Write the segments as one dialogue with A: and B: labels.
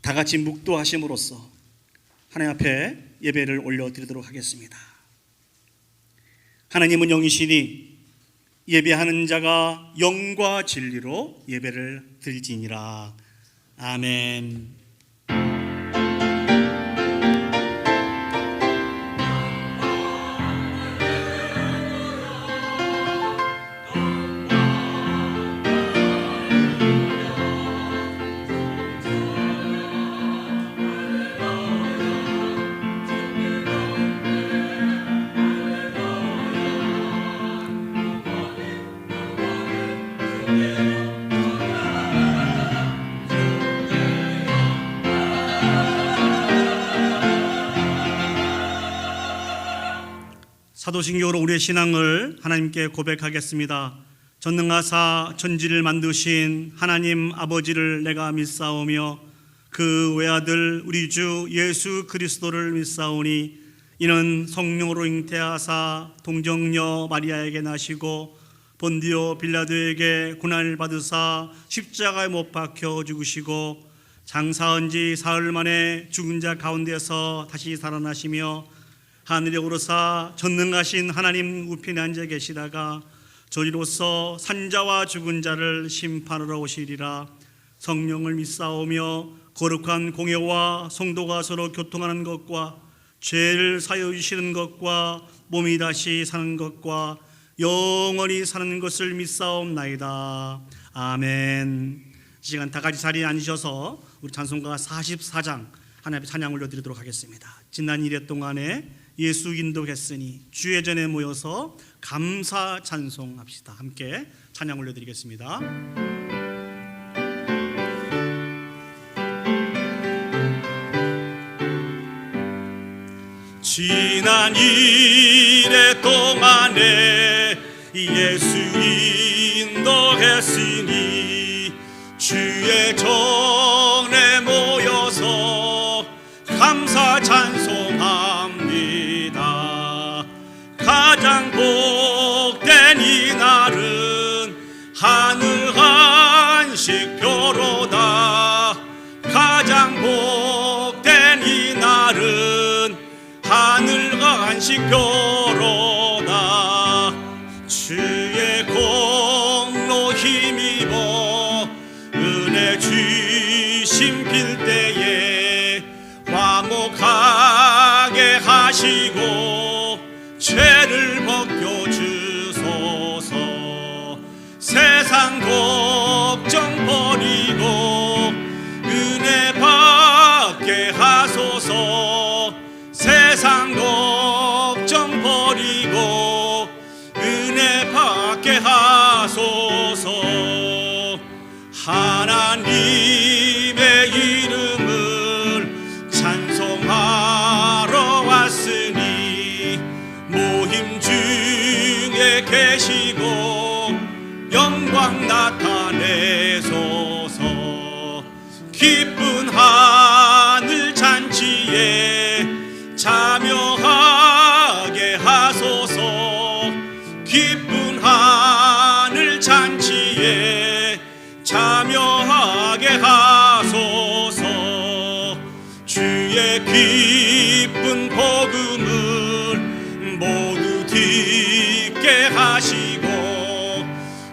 A: 다 같이 묵도하심으로써 하나님 앞에 예배를 올려드리도록 하겠습니다. 하나님은 영이시니 예배하는 자가 영과 진리로 예배를 드릴지니라. 아멘. 사도신경으로 우리의 신앙을 하나님께 고백하겠습니다. 전능하사 천지를 만드신 하나님 아버지를 내가 믿사오며 그 외아들 우리 주 예수 그리스도를 믿사오니 이는 성령으로 잉태하사 동정녀 마리아에게 나시고 본디오 빌라도에게 고난을 받으사 십자가에 못 박혀 죽으시고 장사한 지 사흘 만에 죽은 자 가운데서 다시 살아나시며 하늘에 오르사 전능하신 하나님 우편에 앉아 계시다가 저리로서 산자와 죽은 자를 심판하러 오시리라. 성령을 믿사오며 거룩한 공예와 성도가 서로 교통하는 것과 죄를 사여 주시는 것과 몸이 다시 사는 것과 영원히 사는 것을 믿사옵나이다. 아멘. 이 시간 다 같이 자리에 앉으셔서 우리 찬송가 44장 하나님 앞에 찬양 올려드리도록 하겠습니다. 지난 1회 동안에 예수 인도했으니 주의 전에 모여서 감사 찬송합시다. 함께 찬양 올려드리겠습니다. 지난 1회 동안에 예수 인도했으니 주의 전에 모여서 감사 찬송합니다. 가장 복된 이날은 하늘 한식표로다. 가장 복된 이날은 하늘 한식표로다. 주의 공로 힘입어 은혜 주심 빌 때에 화목하게 하시고 죄를 벗겨주소서. 세상 걱정 버리고 은혜 받게 하소서. 세상 걱정 버리고 은혜 받게 하소서. 하나님의 이름을 찬송하러 왔으니 모임 중에 계시고 영광 나타내소서. 기쁜 하늘 잔치에 참여하게 하소서. 기쁜 하늘 잔치에 참여하게 하소서. 주의 기쁜 복음을 모두 듣게 하시고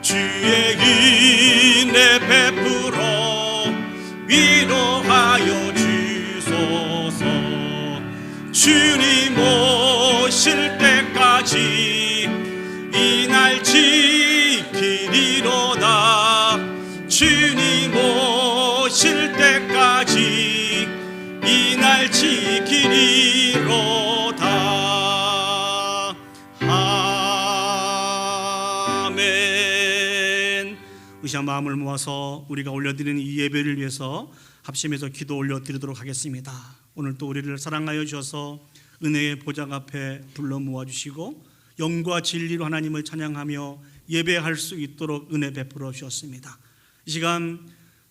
A: 주의 은혜 베풀어 위로하여 주소서. 주님 오실 때까지 이날 지키리로다. 주님 오실 때까지 이날 지키리로다. 아멘. 의시한 마음을 모아서 우리가 올려드리는 이 예배를 위해서 합심해서 기도 올려드리도록 하겠습니다. 오늘 또 우리를 사랑하여 주셔서 은혜의 보좌 앞에 불러 모아주시고 영과 진리로 하나님을 찬양하며 예배할 수 있도록 은혜 베풀어 주셨습니다. 이 시간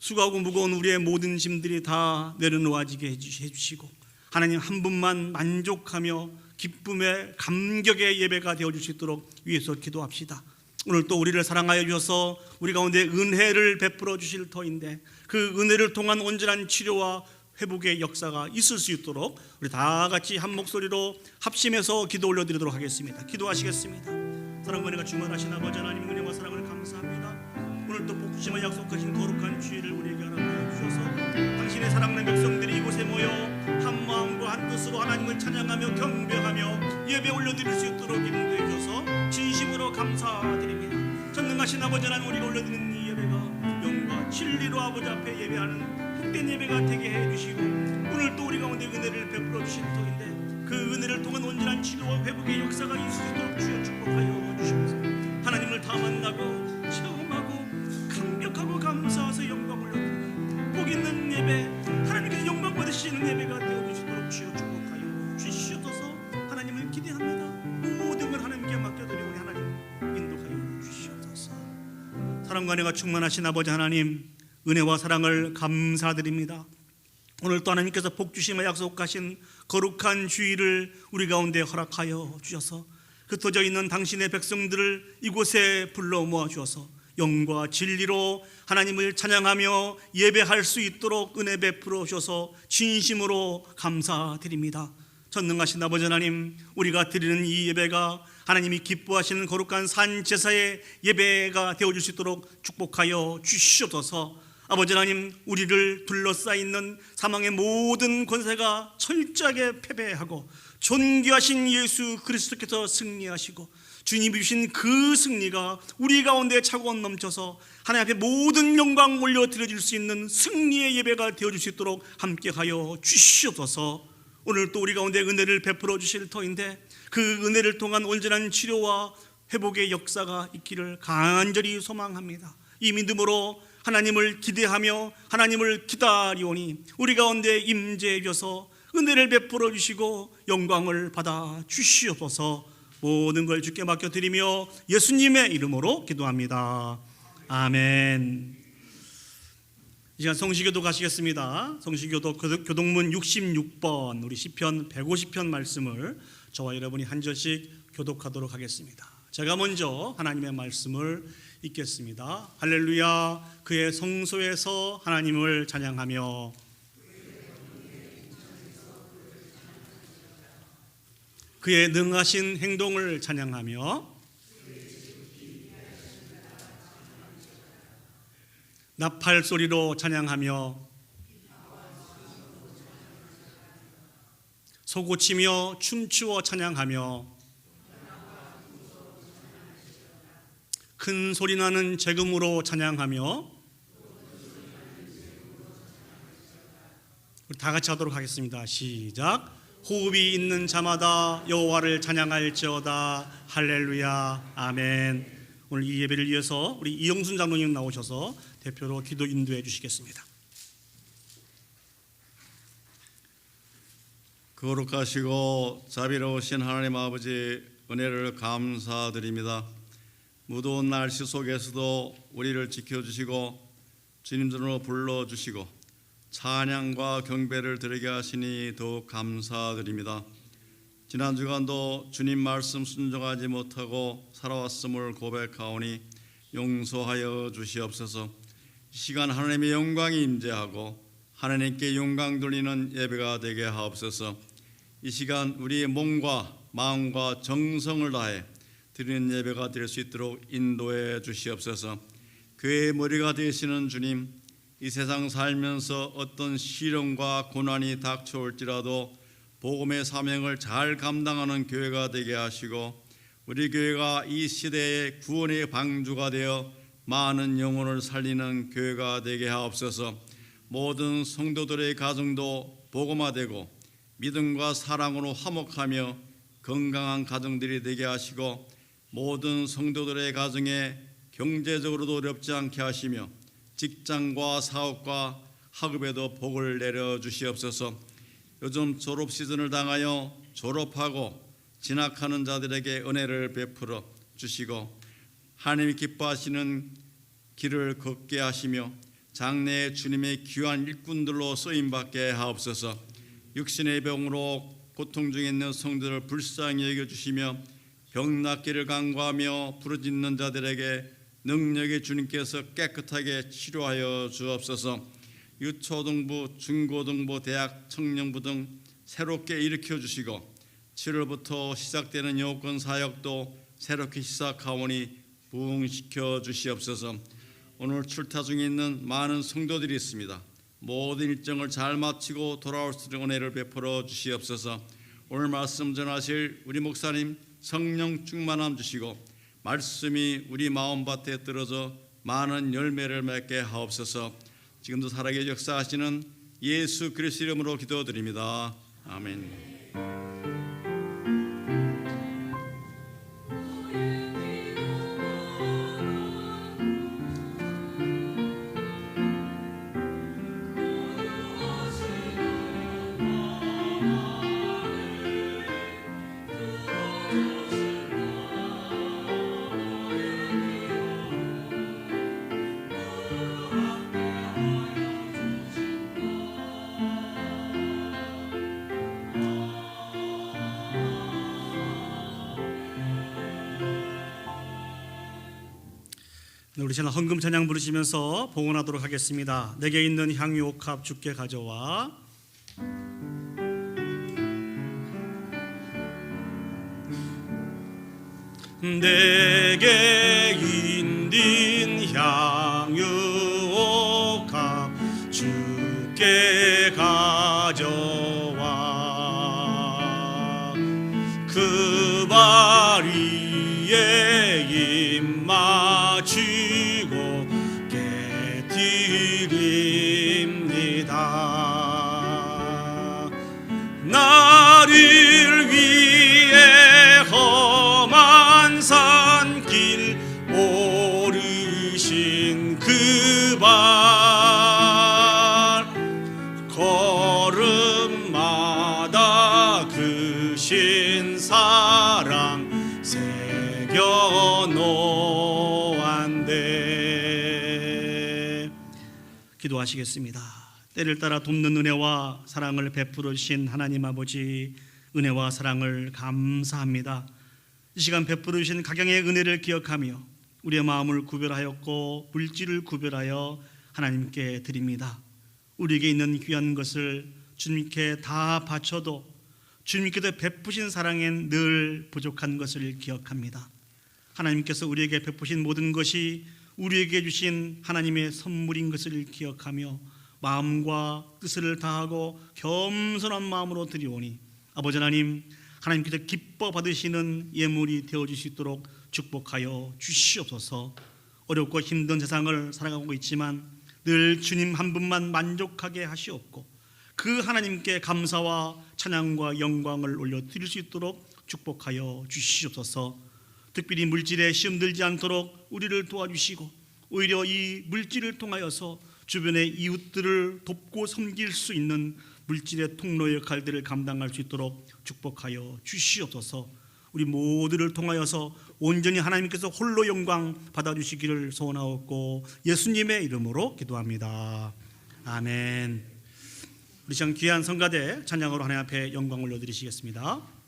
A: 수고하고 무거운 우리의 모든 짐들이 다 내려놓아지게 해주시고 하나님 한 분만 만족하며 기쁨의 감격의 예배가 되어줄 수 있도록 위해서 기도합시다. 오늘 또 우리를 사랑하여 주셔서 우리 가운데 은혜를 베풀어 주실 터인데 그 은혜를 통한 온전한 치료와 회복의 역사가 있을 수 있도록 우리 다 같이 한 목소리로 합심해서 기도 올려드리도록 하겠습니다. 기도하시겠습니다. 사랑과 은혜가 충만하신 아버지 하나님, 은혜와 사랑을 감사합니다. 오늘 또 복주심을 약속하신 거룩한 주일을 우리에게 허락하여 주셔서 당신의 사랑하는 백성들이 이곳에 모여 한 마음과 한 뜻으로 하나님을 찬양하며 경배하며 예배 올려드릴 수 있도록 인도해 주셔서 진심으로 감사드립니다. 전능하신 아버지 하나님, 우리가 올려드리는 이 예배가 영과 진리로 아버지 앞에 예배하는 복된 예배가 되게 해주시고 오늘 또 우리 가운데 은혜를 베풀어 주신 터인데 그 은혜를 통한 온전한 치료와 회복의 역사가 있을 수 있도록 주여 축복하여 주시옵소서. 하나님을 다 만나고 체험하고 강력하고 감사해서 영광 올려드리는 복 있는 예배, 하나님께서 영광 받으시는 예배가 되어주시도록 주여 축복하여 주시옵소서. 하나님을 기대합니다. 모든 걸 하나님께 맡겨드리고 하나님 인도하여 주시옵소서. 사랑과 은혜가 충만하신 아버지 하나님, 은혜와 사랑을 감사드립니다. 오늘 또 하나님께서 복 주심을 약속하신 거룩한 주일을 우리 가운데 허락하여 주셔서 흩어져 있는 당신의 백성들을 이곳에 불러 모아 주셔서 영과 진리로 하나님을 찬양하며 예배할 수 있도록 은혜 베풀어 주셔서 진심으로 감사드립니다. 전능하신 아버지 하나님, 우리가 드리는 이 예배가 하나님이 기뻐하시는 거룩한 산 제사의 예배가 되어줄 수 있도록 축복하여 주시옵소서. 아버지 하나님, 우리를 둘러싸이는 사망의 모든 권세가 철저하게 패배하고 존귀하신 예수 그리스도께서 승리하시고 주님이 주신 그 승리가 우리 가운데 차고 넘쳐서 하나님 앞에 모든 영광 올려드려질 수 있는 승리의 예배가 되어줄 수 있도록 함께하여 주시옵소서. 오늘 또 우리 가운데 은혜를 베풀어 주실 터인데 그 은혜를 통한 온전한 치료와 회복의 역사가 있기를 간절히 소망합니다. 이 믿음으로 하나님을 기대하며 하나님을 기다리오니 우리 가운데 임재해 주셔서 은혜를 베풀어 주시고 영광을 받아 주시옵소서. 모든 걸 주께 맡겨드리며 예수님의 이름으로 기도합니다. 아멘. 이 시간 성시교도 가시겠습니다. 성시교도 교독문 66번 우리 시편 150편 말씀을 저와 여러분이 한 절씩 교독하도록 하겠습니다. 제가 먼저 하나님의 말씀을 읽겠습니다. 할렐루야. 그의 성소에서 하나님을 찬양하며 그의 능하신 행동을 찬양하며 나팔 소리로 찬양하며 소고치며 춤추어 찬양하며 큰 소리 나는 재금으로 찬양하며 우리 다 같이 하도록 하겠습니다. 시작. 호흡이 있는 자마다 여호와를 찬양할지어다. 할렐루야. 아멘. 오늘 이 예배를 위해서 우리 이영순 장로님 나오셔서 대표로 기도 인도해 주시겠습니다.
B: 거룩하시고 자비로우신 하나님 아버지, 은혜를 감사드립니다. 무더운 날씨 속에서도 우리를 지켜주시고 주님들로 불러주시고 찬양과 경배를 드리게 하시니 더욱 감사드립니다. 지난 주간도 주님 말씀 순종하지 못하고 살아왔음을 고백하오니 용서하여 주시옵소서. 이 시간 하나님의 영광이 임재하고 하나님께 영광 돌리는 예배가 되게 하옵소서. 이 시간 우리의 몸과 마음과 정성을 다해 드리는 예배가 될 수 있도록 인도해 주시옵소서. 교회의 머리가 되시는 주님, 이 세상 살면서 어떤 시련과 고난이 닥쳐올지라도 복음의 사명을 잘 감당하는 교회가 되게 하시고 우리 교회가 이 시대의 구원의 방주가 되어 많은 영혼을 살리는 교회가 되게 하옵소서. 모든 성도들의 가정도 복음화되고 믿음과 사랑으로 화목하며 건강한 가정들이 되게 하시고 모든 성도들의 가정에 경제적으로도 어렵지 않게 하시며 직장과 사업과 학업에도 복을 내려 주시옵소서. 요즘 졸업 시즌을 당하여 졸업하고 진학하는 자들에게 은혜를 베풀어 주시고 하나님이 기뻐하시는 길을 걷게 하시며 장래에 주님의 귀한 일꾼들로 쓰임받게 하옵소서. 육신의 병으로 고통 중에 있는 성도들을 불쌍히 여겨주시며 병 낫기를 간구하며 부르짖는 자들에게 능력의 주님께서 깨끗하게 치료하여 주옵소서. 유초등부, 중고등부, 대학, 청년부 등 새롭게 일으켜 주시고 7월부터 시작되는 여권 사역도 새롭게 시작하오니 부응시켜 주시옵소서. 오늘 출타 중에 있는 많은 성도들이 있습니다. 모든 일정을 잘 마치고 돌아올 수 있는 은혜를 베풀어 주시옵소서. 오늘 말씀 전하실 우리 목사님 성령 충만함 주시고 말씀이 우리 마음밭에 떨어져 많은 열매를 맺게 하옵소서. 지금도 살아계신 역사하시는 예수 그리스도 이름으로 기도드립니다. 아멘.
A: 우리 신랑 헌금 찬양 부르시면서 봉헌하도록 하겠습니다. 내게 있는 향유 옥합 주께 가져와. 내게 있는 향유 옥합 주께 가져와. 그 발 위에 입 맞추고 깨드립니다. 나를 위해 험한 산길 오르신 그 발, 걸음마다 그 신사랑 새겨놓았네. 기도하시겠습니다. 때를 따라 돕는 은혜와 사랑을 베풀어 주신 하나님 아버지, 은혜와 사랑을 감사합니다. 이 시간 베풀어 주신 각양의 은혜를 기억하며 우리의 마음을 구별하였고 물질을 구별하여 하나님께 드립니다. 우리에게 있는 귀한 것을 주님께 다 바쳐도 주님께서 베푸신 사랑엔 늘 부족한 것을 기억합니다. 하나님께서 우리에게 베푸신 모든 것이 우리에게 주신 하나님의 선물인 것을 기억하며 마음과 뜻을 다하고 겸손한 마음으로 드리오니 아버지 하나님, 하나님께서 기뻐 받으시는 예물이 되어줄 수 있도록 축복하여 주시옵소서. 어렵고 힘든 세상을 살아가고 있지만 늘 주님 한 분만 만족하게 하시옵고 그 하나님께 감사와 찬양과 영광을 올려드릴 수 있도록 축복하여 주시옵소서. 특별히 물질에 시험들지 않도록 우리를 도와주시고 오히려 이 물질을 통하여서 주변의 이웃들을 돕고 섬길 수 있는 물질의 통로 역할들을 감당할 수 있도록 축복하여 주시옵소서. 우리 모두를 통하여서 온전히 하나님께서 홀로 영광 받아주시기를 소원하옵고 예수님의 이름으로 기도합니다. 아멘. 우리 시간 귀한 성가대 찬양으로 하나님 앞에 영광 올려드리시겠습니다.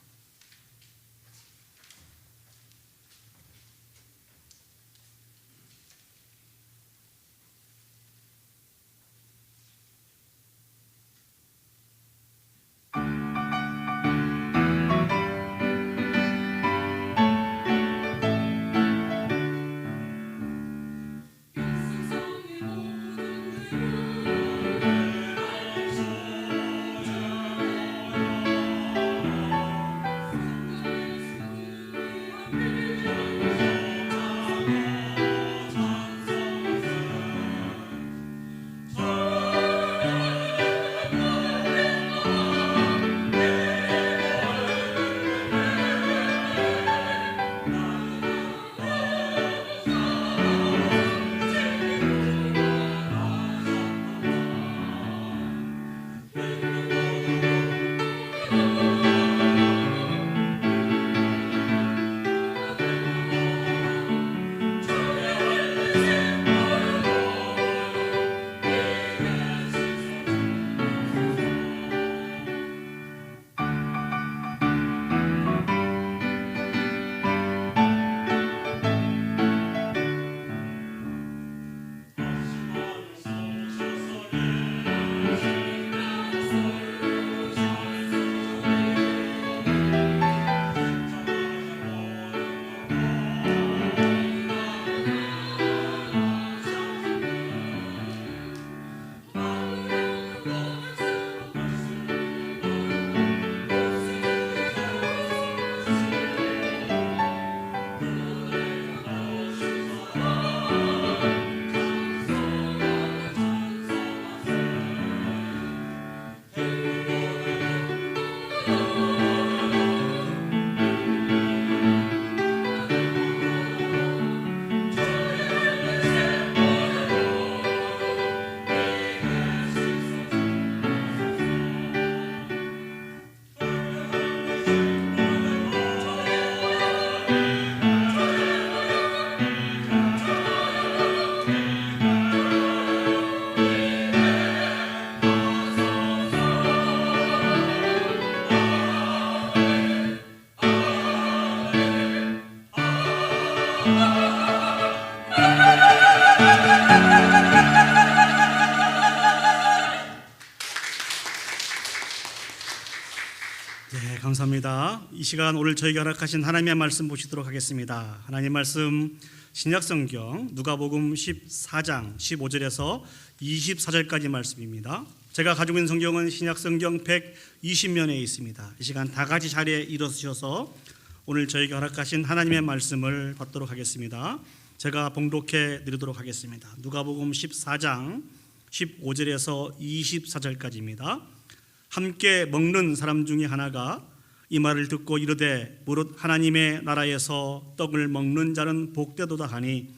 A: 네, 감사합니다. 이 시간 오늘 저희가 허락하신 하나님의 말씀 보시도록 하겠습니다. 하나님 말씀 신약성경 누가복음 14장 15절에서 24절까지 말씀입니다. 제가 가지고 있는 성경은 신약성경 120면에 있습니다. 이 시간 다 같이 자리에 일어서셔서 오늘 저희가 허락하신 하나님의 말씀을 받도록 하겠습니다. 제가 봉독해 드리도록 하겠습니다. 누가복음 14장 15절에서 24절까지입니다. 함께 먹는 사람 중에 하나가 이 말을 듣고 이르되 무릇 하나님의 나라에서 떡을 먹는 자는 복되도다 하니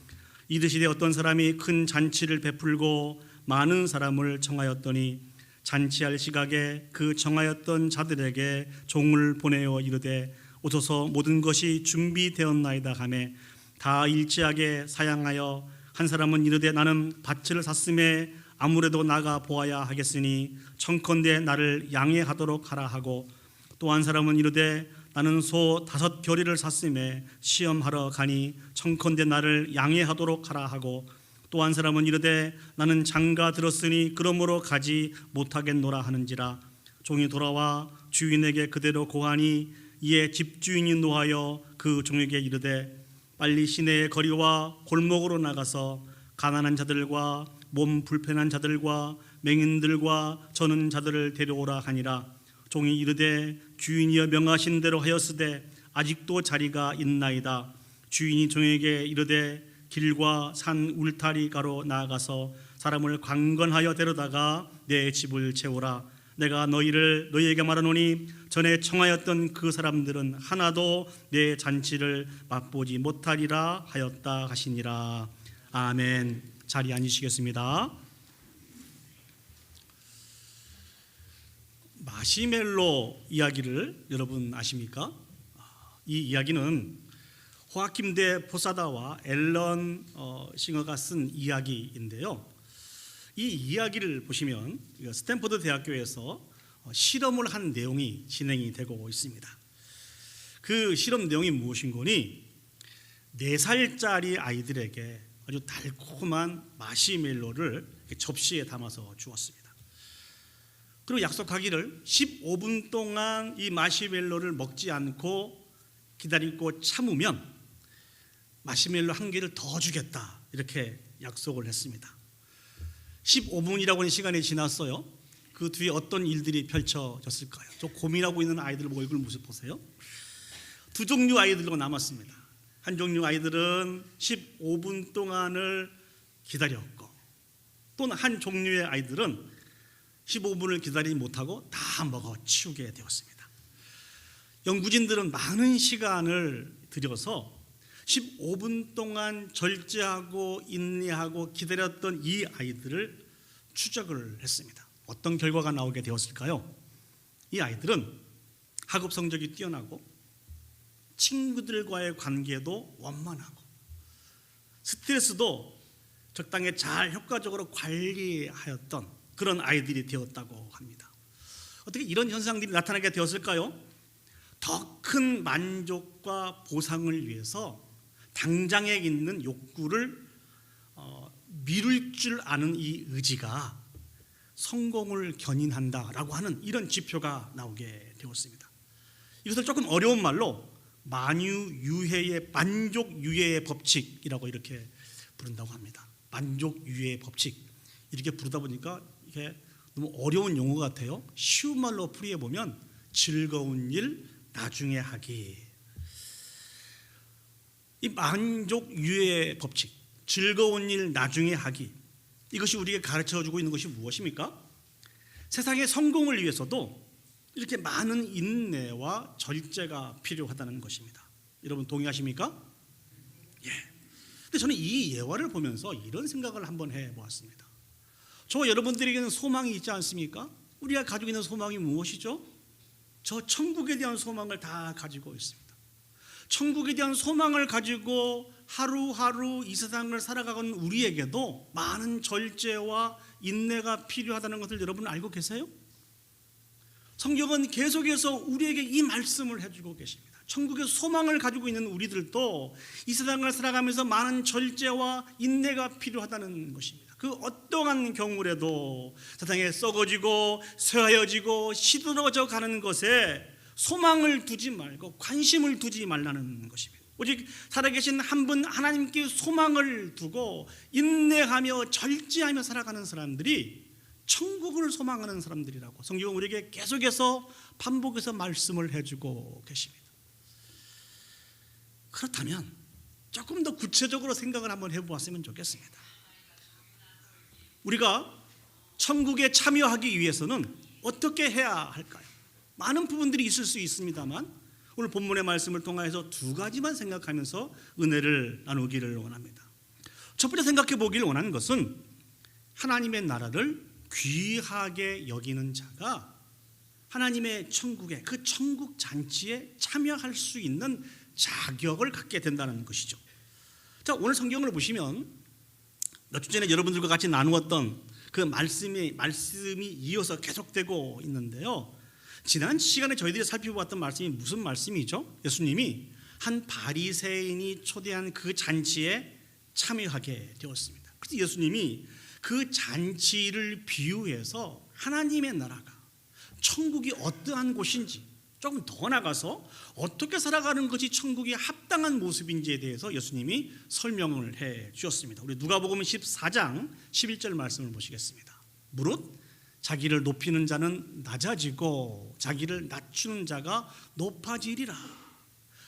A: 이르시되 어떤 사람이 큰 잔치를 베풀고 많은 사람을 청하였더니 잔치할 시각에 그 청하였던 자들에게 종을 보내어 이르되 오소서 모든 것이 준비되었나이다 하매 다 일제하게 사양하여 한 사람은 이르되 나는 밭을 샀음에 아무래도 나가 보아야 하겠으니 청컨대 나를 양해하도록 하라 하고 또 한 사람은 이르되 나는 소 5 겨리를 샀음에 시험하러 가니 청컨대 나를 양해하도록 하라 하고 또 한 사람은 이르되 나는 장가 들었으니 그러므로 가지 못하겠노라 하는지라 종이 돌아와 주인에게 그대로 고하니 이에 집주인이 노하여 그 종에게 이르되 빨리 시내의 거리와 골목으로 나가서 가난한 자들과 몸 불편한 자들과 맹인들과 저는 자들을 데려오라 하니라. 종이 이르되 주인이여 명하신 대로 하였으되 아직도 자리가 있나이다. 주인이 종에게 이르되 길과 산 울타리가로 나아가서 사람을 강건하여 데려다가 내 집을 채우라. 내가 너희에게 말하노니 전에 청하였던 그 사람들은 하나도 내 잔치를 맛보지 못하리라 하였다 하시니라. 아멘. 자리에 앉으시겠습니다. 마시멜로 이야기를 여러분 아십니까? 이 이야기는 호아킴 대 포사다와 앨런 싱어가 쓴 이야기인데요. 이 이야기를 보시면 스탠퍼드 대학교에서 실험을 한 내용이 진행이 되고 있습니다. 그 실험 내용이 무엇인 거니 4살짜리 아이들에게 아주 달콤한 마시멜로를 접시에 담아서 주었습니다. 그리고 약속하기를 15분 동안 이 마시멜로를 먹지 않고 기다리고 참으면 마시멜로 1개를 더 주겠다 이렇게 약속을 했습니다. 15분이라고 하는 시간이 지났어요. 그 뒤에 어떤 일들이 펼쳐졌을까요? 저 고민하고 있는 아이들 얼굴 모습 보세요. 2종류 아이들로 남았습니다. 한 종류 아이들은 15분 동안을 기다렸고 또 한 종류의 아이들은 15분을 기다리지 못하고 다 먹어 치우게 되었습니다. 연구진들은 많은 시간을 들여서 15분 동안 절제하고 인내하고 기다렸던 이 아이들을 추적을 했습니다. 어떤 결과가 나오게 되었을까요? 이 아이들은 학업 성적이 뛰어나고 친구들과의 관계도 원만하고 스트레스도 적당히 잘 효과적으로 관리하였던 그런 아이들이 되었다고 합니다. 어떻게 이런 현상들이 나타나게 되었을까요? 더 큰 만족과 보상을 위해서 당장에 있는 욕구를 미룰 줄 아는 이 의지가 성공을 견인한다라고 하는 이런 지표가 나오게 되었습니다. 이것을 조금 어려운 말로 만유유해의 만족유해의 법칙이라고 이렇게 부른다고 합니다. 만족유해의 법칙 이렇게 부르다 보니까 이게 너무 어려운 용어 같아요. 쉬운 말로 풀이해 보면 즐거운 일 나중에 하기. 이 만족유해의 법칙, 즐거운 일 나중에 하기, 이것이 우리에게 가르쳐주고 있는 것이 무엇입니까? 세상의 성공을 위해서도 이렇게 많은 인내와 절제가 필요하다는 것입니다. 여러분 동의하십니까? 예. 근데 저는 이 예화를 보면서 이런 생각을 한번 해보았습니다. 저 여러분들에게는 소망이 있지 않습니까? 우리가 가지고 있는 소망이 무엇이죠? 저 천국에 대한 소망을 다 가지고 있습니다. 천국에 대한 소망을 가지고 하루하루 이 세상을 살아가는 우리에게도 많은 절제와 인내가 필요하다는 것을 여러분 알고 계세요? 성경은 계속해서 우리에게 이 말씀을 해주고 계십니다. 천국의 소망을 가지고 있는 우리들도 이 세상을 살아가면서 많은 절제와 인내가 필요하다는 것입니다. 그 어떠한 경우라도 세상에 썩어지고 쇠하여지고 시들어져 가는 것에 소망을 두지 말고 관심을 두지 말라는 것입니다. 오직 살아계신 한 분 하나님께 소망을 두고 인내하며 절제하며 살아가는 사람들이 천국을 소망하는 사람들이라고 성경은 우리에게 계속해서 반복해서 말씀을 해주고 계십니다. 그렇다면 조금 더 구체적으로 생각을 한번 해보았으면 좋겠습니다. 우리가 천국에 참여하기 위해서는 어떻게 해야 할까요? 많은 부분들이 있을 수 있습니다만 오늘 본문의 말씀을 통해서 두 가지만 생각하면서 은혜를 나누기를 원합니다. 첫 번째 생각해 보기를 원하는 것은 하나님의 나라를 귀하게 여기는 자가 하나님의 천국에 그 천국 잔치에 참여할 수 있는 자격을 갖게 된다는 것이죠. 자, 오늘 성경을 보시면 몇 주 전에 여러분들과 같이 나누었던 그 말씀이 이어서 계속되고 있는데요. 지난 시간에 저희들이 살펴보았던 말씀이 무슨 말씀이죠? 예수님이 한 바리새인이 초대한 그 잔치에 참여하게 되었습니다. 그래서 예수님이 그 잔치를 비유해서 하나님의 나라가 천국이 어떠한 곳인지 조금 더 나가서 어떻게 살아가는 것이 천국이 합당한 모습인지에 대해서 예수님이 설명을 해 주셨습니다. 우리 누가복음 14장 11절 말씀을 보시겠습니다. 무릇 자기를 높이는 자는 낮아지고 자기를 낮추는 자가 높아지리라.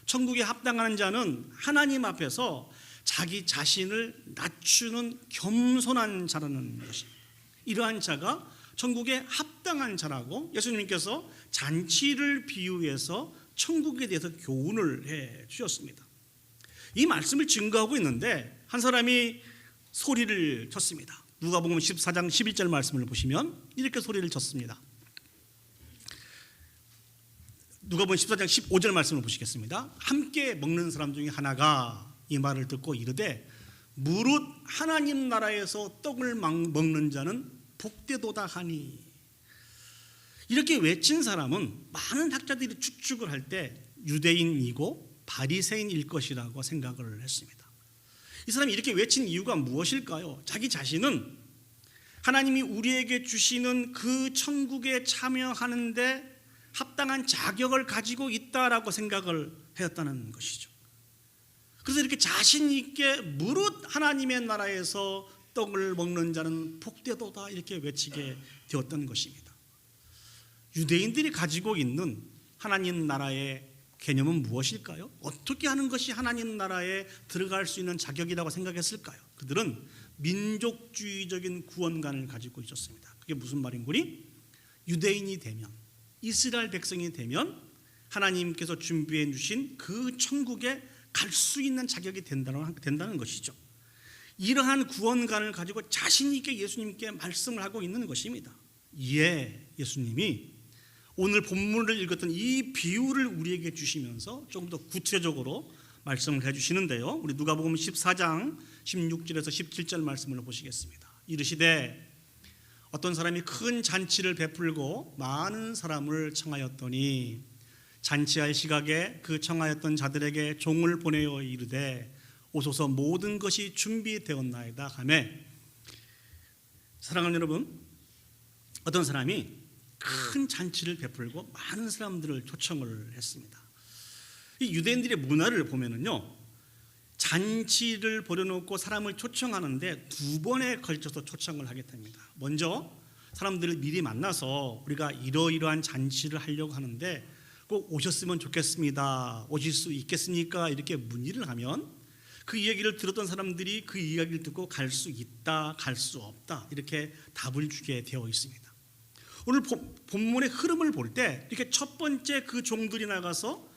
A: 천국에 합당하는 자는 하나님 앞에서 자기 자신을 낮추는 겸손한 자라는 것입니다. 이러한 자가 천국에 합당한 자라고 예수님께서 잔치를 비유해서 천국에 대해서 교훈을 해 주셨습니다. 이 말씀을 증거하고 있는데 한 사람이 소리를 쳤습니다. 누가복음 14장 11절 말씀을 보시면 이렇게 소리를 쳤습니다. 누가복음 14장 15절 말씀을 보시겠습니다. 함께 먹는 사람 중에 하나가 이 말을 듣고 이르되 무릇 하나님 나라에서 떡을 먹는 자는 복되도다 하니. 이렇게 외친 사람은 많은 학자들이 추측을 할 때 유대인이고 바리새인일 것이라고 생각을 했습니다. 이 사람이 이렇게 외친 이유가 무엇일까요? 자기 자신은 하나님이 우리에게 주시는 그 천국에 참여하는데 합당한 자격을 가지고 있다라고 생각을 하였다는 것이죠. 그래서 이렇게 자신 있게 무릇 하나님의 나라에서 떡을 먹는 자는 복되도다 이렇게 외치게 되었던 것입니다. 유대인들이 가지고 있는 하나님 나라의 개념은 무엇일까요? 어떻게 하는 것이 하나님 나라에 들어갈 수 있는 자격이라고 생각했을까요? 그들은 민족주의적인 구원관을 가지고 있었습니다. 그게 무슨 말인고니? 유대인이 되면, 이스라엘 백성이 되면 하나님께서 준비해 주신 그 천국에 갈 수 있는 자격이 된다는 것이죠. 이러한 구원관을 가지고 자신 있게 예수님께 말씀을 하고 있는 것입니다. 이에 예수님이 오늘 본문을 읽었던 이 비유를 우리에게 주시면서 조금 더 구체적으로 말씀을 해주시는데요. 우리 누가복음 14장 16절에서 17절 말씀을 보시겠습니다. 이르시되 어떤 사람이 큰 잔치를 베풀고 많은 사람을 청하였더니 잔치할 시각에 그 청하였던 자들에게 종을 보내어 이르되 오소서 모든 것이 준비되었나이다 하며. 사랑하는 여러분, 어떤 사람이 큰 잔치를 베풀고 많은 사람들을 초청을 했습니다. 이 유대인들의 문화를 보면은요, 잔치를 벌여놓고 사람을 초청하는데 두 번에 걸쳐서 초청을 하게 됩니다. 먼저 사람들을 미리 만나서 우리가 이러이러한 잔치를 하려고 하는데 꼭 오셨으면 좋겠습니다. 오실 수 있겠습니까? 이렇게 문의를 하면 그 이야기를 들었던 사람들이 그 이야기를 듣고 갈 수 있다, 갈 수 없다 이렇게 답을 주게 되어 있습니다. 오늘 본문의 흐름을 볼 때 이렇게 첫 번째 그 종들이 나가서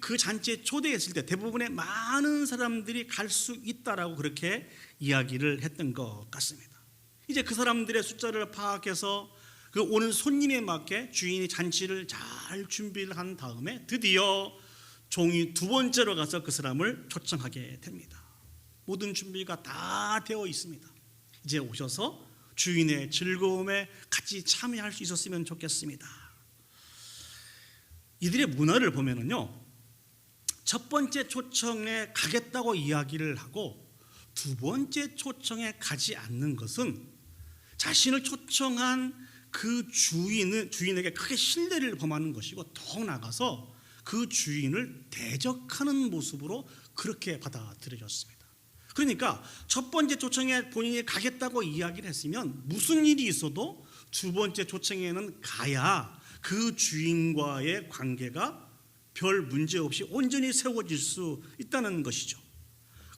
A: 그 잔치에 초대했을 때 대부분의 많은 사람들이 갈 수 있다라고 그렇게 이야기를 했던 것 같습니다. 이제 그 사람들의 숫자를 파악해서 그 오는 손님에 맞게 주인이 잔치를 잘 준비를 한 다음에 드디어 종이 두 번째로 가서 그 사람을 초청하게 됩니다. 모든 준비가 다 되어 있습니다. 이제 오셔서 주인의 즐거움에 같이 참여할 수 있었으면 좋겠습니다. 이들의 문화를 보면은요, 첫 번째 초청에 가겠다고 이야기를 하고 두 번째 초청에 가지 않는 것은 자신을 초청한 그 주인에게 크게 신뢰를 범하는 것이고, 더 나아가서 그 주인을 대적하는 모습으로 그렇게 받아들여졌습니다. 그러니까 첫 번째 초청에 본인이 가겠다고 이야기를 했으면 무슨 일이 있어도 두 번째 초청에는 가야 그 주인과의 관계가 별 문제 없이 온전히 세워질 수 있다는 것이죠.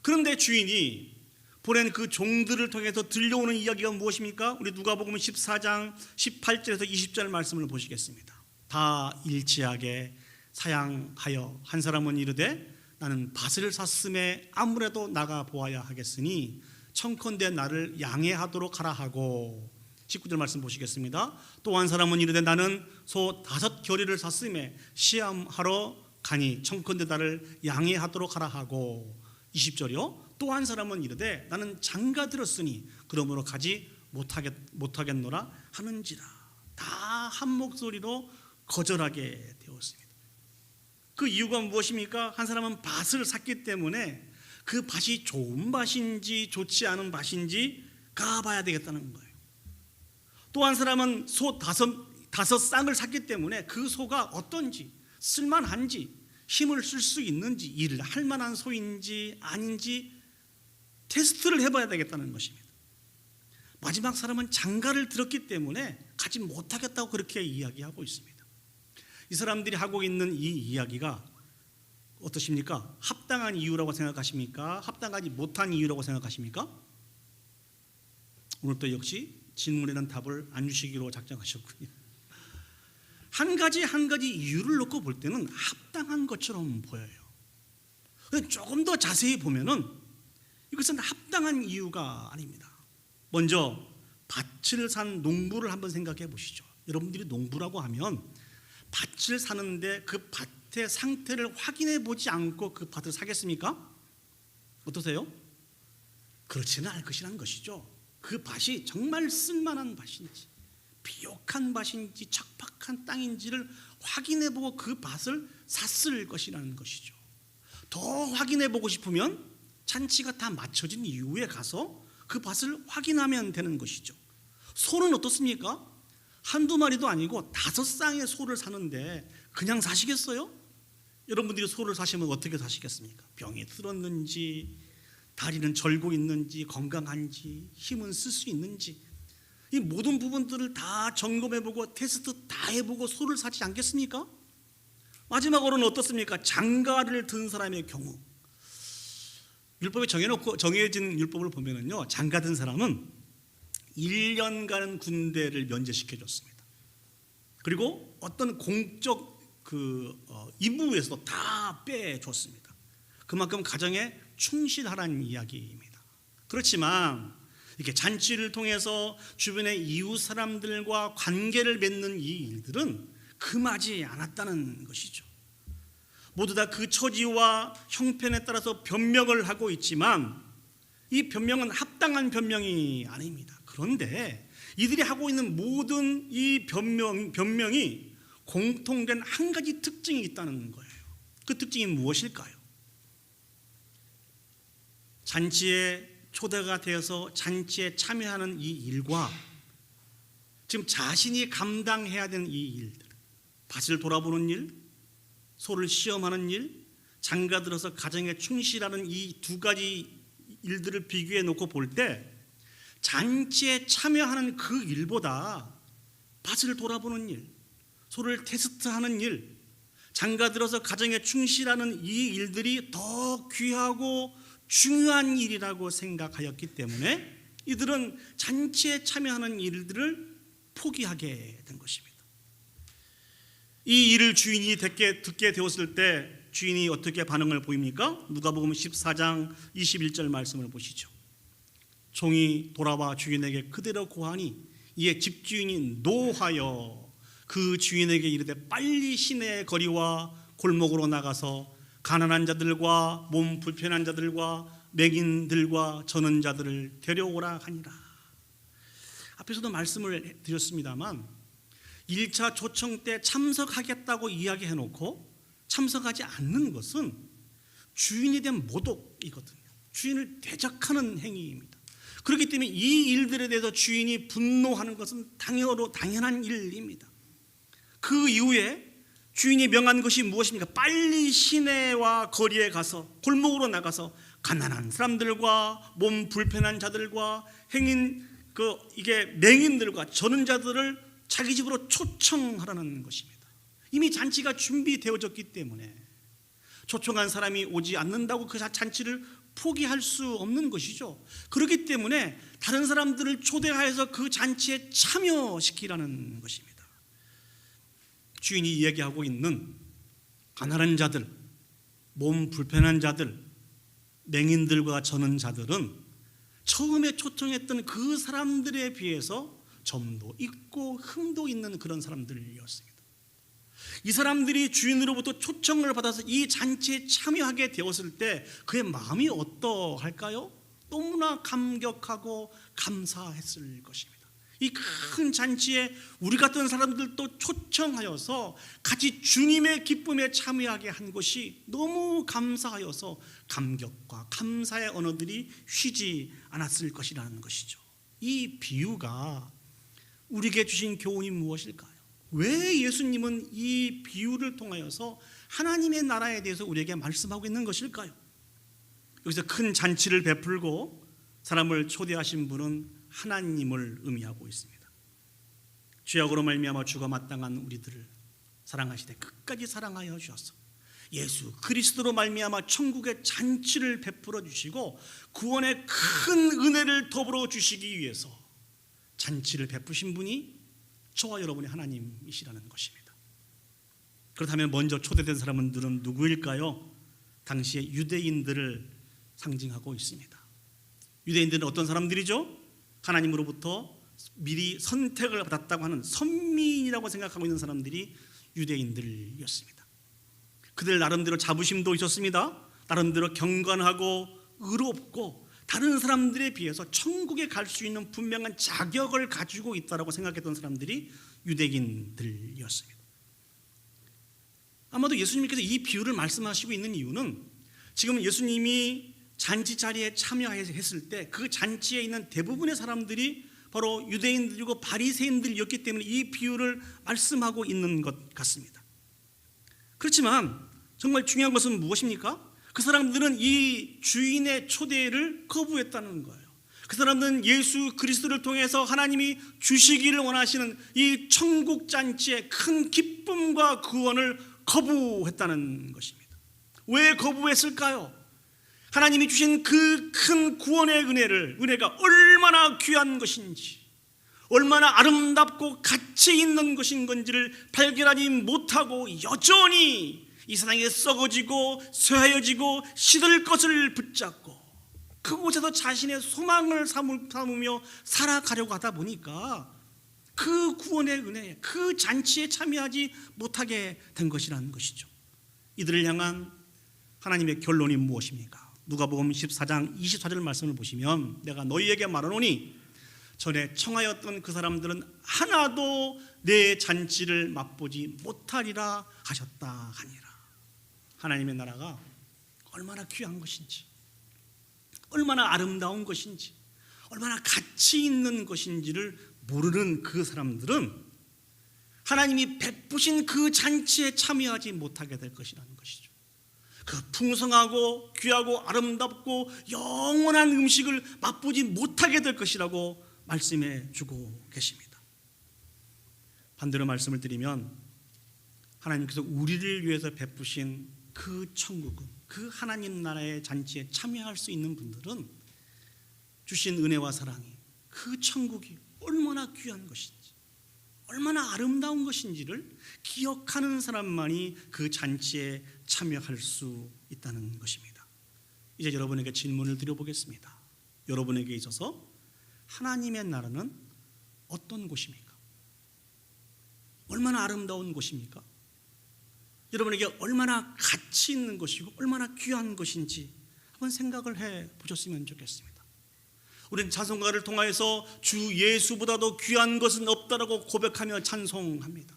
A: 그런데 주인이 보낸 그 종들을 통해서 들려오는 이야기가 무엇입니까? 우리 누가복음 14장 18절에서 20절 말씀을 보시겠습니다. 다 일치하게 사양하여 한 사람은 이르되 나는 밭을 샀음에 아무래도 나가 보아야 하겠으니 청컨대 나를 양해하도록 하라 하고, 19절 말씀 보시겠습니다. 또 한 사람은 이르되 나는 소 5겨리를 샀음에 시험하러 가니 청컨대 나를 양해하도록 하라 하고, 20절이요. 또 한 사람은 이르되 나는 장가 들었으니 그러므로 가지 못하겠노라 하는지라. 다 한 목소리로 거절하게 되었습니다. 그 이유가 무엇입니까? 한 사람은 밭을 샀기 때문에 그 밭이 좋은 밭인지 좋지 않은 밭인지 가봐야 되겠다는 거예요. 또 한 사람은 소 다섯 쌍을 샀기 때문에 그 소가 어떤지, 쓸만한지, 힘을 쓸 수 있는지, 일을 할 만한 소인지 아닌지 테스트를 해봐야 되겠다는 것입니다. 마지막 사람은 장가를 들었기 때문에 가지 못하겠다고 그렇게 이야기하고 있습니다. 이 사람들이 하고 있는 이 이야기가 어떠십니까? 합당한 이유라고 생각하십니까? 합당하지 못한 이유라고 생각하십니까? 오늘 또 역시 질문에는 답을 안 주시기로 작정하셨군요. 한 가지 이유를 놓고 볼 때는 합당한 것처럼 보여요. 조금 더 자세히 보면은 이것은 합당한 이유가 아닙니다. 먼저 밭을 산 농부를 한번 생각해 보시죠. 여러분들이 농부라고 하면 밭을 사는데 그 밭의 상태를 확인해 보지 않고 그 밭을 사겠습니까? 어떠세요? 그렇지는 않을 것이라는 것이죠. 그 밭이 정말 쓸만한 밭인지, 비옥한 밭인지, 척박한 땅인지를 확인해 보고 그 밭을 샀을 것이라는 것이죠. 더 확인해 보고 싶으면 잔치가 다 맞춰진 이후에 가서 그 밭을 확인하면 되는 것이죠. 소는 어떻습니까? 한두 마리도 아니고 5쌍의 소를 사는데 그냥 사시겠어요? 여러분들이 소를 사시면 어떻게 사시겠습니까? 병이 들었는지, 다리는 절고 있는지, 건강한지, 힘은 쓸 수 있는지, 이 모든 부분들을 다 점검해보고 테스트 다 해보고 소를 사지 않겠습니까? 마지막으로는 어떻습니까? 장가를 든 사람의 경우, 율법에 정해진 율법을 보면은요, 장가 든 사람은 1년간 군대를 면제시켜줬습니다. 그리고 어떤 공적 임무에서도 다 빼줬습니다. 그만큼 가정에 충실하라는 이야기입니다. 그렇지만 이렇게 잔치를 통해서 주변의 이웃 사람들과 관계를 맺는 이 일들은 금하지 않았다는 것이죠. 모두 다 그 처지와 형편에 따라서 변명을 하고 있지만 이 변명은 합당한 변명이 아닙니다. 그런데 이들이 하고 있는 모든 이 변명이 공통된 한 가지 특징이 있다는 거예요. 그 특징이 무엇일까요? 잔치에 초대가 되어서 잔치에 참여하는 이 일과 지금 자신이 감당해야 되는 이 일들, 밭을 돌아보는 일, 소를 시험하는 일, 장가 들어서 가정에 충실하는 이 두 가지 일들을 비교해 놓고 볼 때 잔치에 참여하는 그 일보다 밭을 돌아보는 일, 소를 테스트하는 일, 장가 들어서 가정에 충실하는 이 일들이 더 귀하고 중요한 일이라고 생각하였기 때문에 이들은 잔치에 참여하는 일들을 포기하게 된 것입니다. 이 일을 주인이 듣게 되었을 때 주인이 어떻게 반응을 보입니까? 누가복음 14장 21절 말씀을 보시죠. 종이 돌아와 주인에게 그대로 고하니 이에 집주인이 노하여 그 주인에게 이르되 빨리 시내의 거리와 골목으로 나가서 가난한 자들과 몸 불편한 자들과 맹인들과 저는 자들을 데려오라 하니라. 앞에서도 말씀을 드렸습니다만 1차 초청 때 참석하겠다고 이야기해놓고 참석하지 않는 것은 주인에 대한 모독이거든요. 주인을 대적하는 행위입니다. 그렇기 때문에 이 일들에 대해서 주인이 분노하는 것은 당연한 일입니다. 그 이후에 주인이 명한 것이 무엇입니까? 빨리 시내와 거리에 가서 골목으로 나가서 가난한 사람들과 몸 불편한 자들과 이게 맹인들과 저는 자들을 자기 집으로 초청하라는 것입니다. 이미 잔치가 준비되어졌기 때문에 초청한 사람이 오지 않는다고 그 잔치를 포기할 수 없는 것이죠. 그렇기 때문에 다른 사람들을 초대하여서 그 잔치에 참여시키라는 것입니다. 주인이 이야기하고 있는 가난한 자들, 몸 불편한 자들, 맹인들과 저는 자들은 처음에 초청했던 그 사람들에 비해서 점도 있고 흠도 있는 그런 사람들이었습니다. 이 사람들이 주인으로부터 초청을 받아서 이 잔치에 참여하게 되었을 때 그의 마음이 어떠할까요? 너무나 감격하고 감사했을 것입니다. 이 큰 잔치에 우리 같은 사람들도 초청하여서 같이 주님의 기쁨에 참여하게 한 것이 너무 감사하여서 감격과 감사의 언어들이 쉬지 않았을 것이라는 것이죠. 이 비유가 우리에게 주신 교훈이 무엇일까요? 왜 예수님은 이 비유를 통하여서 하나님의 나라에 대해서 우리에게 말씀하고 있는 것일까요? 여기서 큰 잔치를 베풀고 사람을 초대하신 분은 하나님을 의미하고 있습니다. 죄악으로 말미암아 죽어 마땅한 우리들을 사랑하시되 끝까지 사랑하여 주셔서 예수 그리스도로 말미암아 천국의 잔치를 베풀어 주시고 구원의 큰 은혜를 더불어 주시기 위해서 잔치를 베푸신 분이 저와 여러분의 하나님이시라는 것입니다. 그렇다면 먼저 초대된 사람들은 누구일까요? 당시의 유대인들을 상징하고 있습니다. 유대인들은 어떤 사람들이죠? 하나님으로부터 미리 선택을 받았다고 하는 선민이라고 생각하고 있는 사람들이 유대인들이었습니다. 그들 나름대로 자부심도 있었습니다. 나름대로 경건하고 의롭고 다른 사람들에 비해서 천국에 갈 수 있는 분명한 자격을 가지고 있다고 생각했던 사람들이 유대인들이었습니다. 아마도 예수님께서 이 비유를 말씀하시고 있는 이유는 지금 예수님이 잔치 자리에 참여했을 때 그 잔치에 있는 대부분의 사람들이 바로 유대인들이고 바리새인들이었기 때문에 이 비유를 말씀하고 있는 것 같습니다. 그렇지만 정말 중요한 것은 무엇입니까? 그 사람들은 이 주인의 초대를 거부했다는 거예요. 그 사람들은 예수 그리스도를 통해서 하나님이 주시기를 원하시는 이 천국 잔치의 큰 기쁨과 구원을 거부했다는 것입니다. 왜 거부했을까요? 하나님이 주신 그 큰 구원의 은혜가 얼마나 귀한 것인지, 얼마나 아름답고 가치 있는 것인 건지를 발견하지 못하고 여전히 이 세상에 썩어지고 쇠하여지고 시들 것을 붙잡고 그곳에서 자신의 소망을 삼으며 살아가려고 하다 보니까 그 구원의 은혜, 그 잔치에 참여하지 못하게 된 것이라는 것이죠. 이들을 향한 하나님의 결론이 무엇입니까? 누가복음 14장 24절 말씀을 보시면 내가 너희에게 말하노니 전에 청하였던 그 사람들은 하나도 내 잔치를 맛보지 못하리라 하셨다 하니라. 하나님의 나라가 얼마나 귀한 것인지, 얼마나 아름다운 것인지, 얼마나 가치 있는 것인지를 모르는 그 사람들은 하나님이 베푸신 그 잔치에 참여하지 못하게 될 것이라는 것이죠. 그 풍성하고 귀하고 아름답고 영원한 음식을 맛보지 못하게 될 것이라고 말씀해 주고 계십니다. 반대로 말씀을 드리면 하나님께서 우리를 위해서 베푸신 그 천국은, 그 하나님 나라의 잔치에 참여할 수 있는 분들은 주신 은혜와 사랑이, 그 천국이 얼마나 귀한 것인지, 얼마나 아름다운 것인지를 기억하는 사람만이 그 잔치에 참여할 수 있다는 것입니다. 이제 여러분에게 질문을 드려보겠습니다. 여러분에게 있어서 하나님의 나라는 어떤 곳입니까? 얼마나 아름다운 곳입니까? 여러분에게 얼마나 가치 있는 것이고 얼마나 귀한 것인지 한번 생각을 해 보셨으면 좋겠습니다. 우리는 찬송가를 통하여서 주 예수보다도 귀한 것은 없다라고 고백하며 찬송합니다.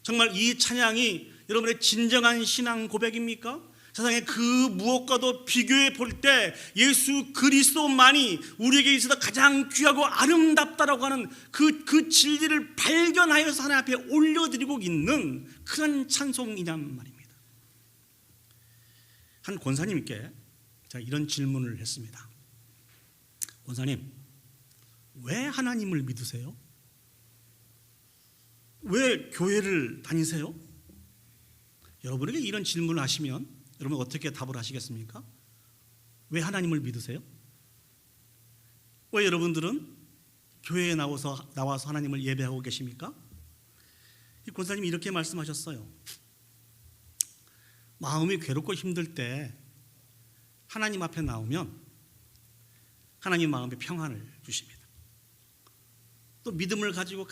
A: 정말 이 찬양이 여러분의 진정한 신앙 고백입니까? 세상에 그 무엇과도 비교해 볼 때 예수 그리스도만이 우리에게 있어서 가장 귀하고 아름답다라고 하는 그 진리를 발견하여서 하나님 앞에 올려드리고 있는 그런 찬송이란 말입니다. 한 권사님께 제가 이런 질문을 했습니다. 권사님, 왜 하나님을 믿으세요? 왜 교회를 다니세요? 여러분에게 이런 질문을 하시면 여러분 어떻게 답을 하시겠습니까? 왜 하나님을 믿으세요? 왜 여러분들은 교회에 나와서 하나님을 예배하고 계십니까? 이 권사님이 이렇게 말씀하셨어요. 마음이 괴롭고 힘들 때 하나님 앞에 나오면 하나님 마음에 평안을 주십니다. 또 믿음을 가지고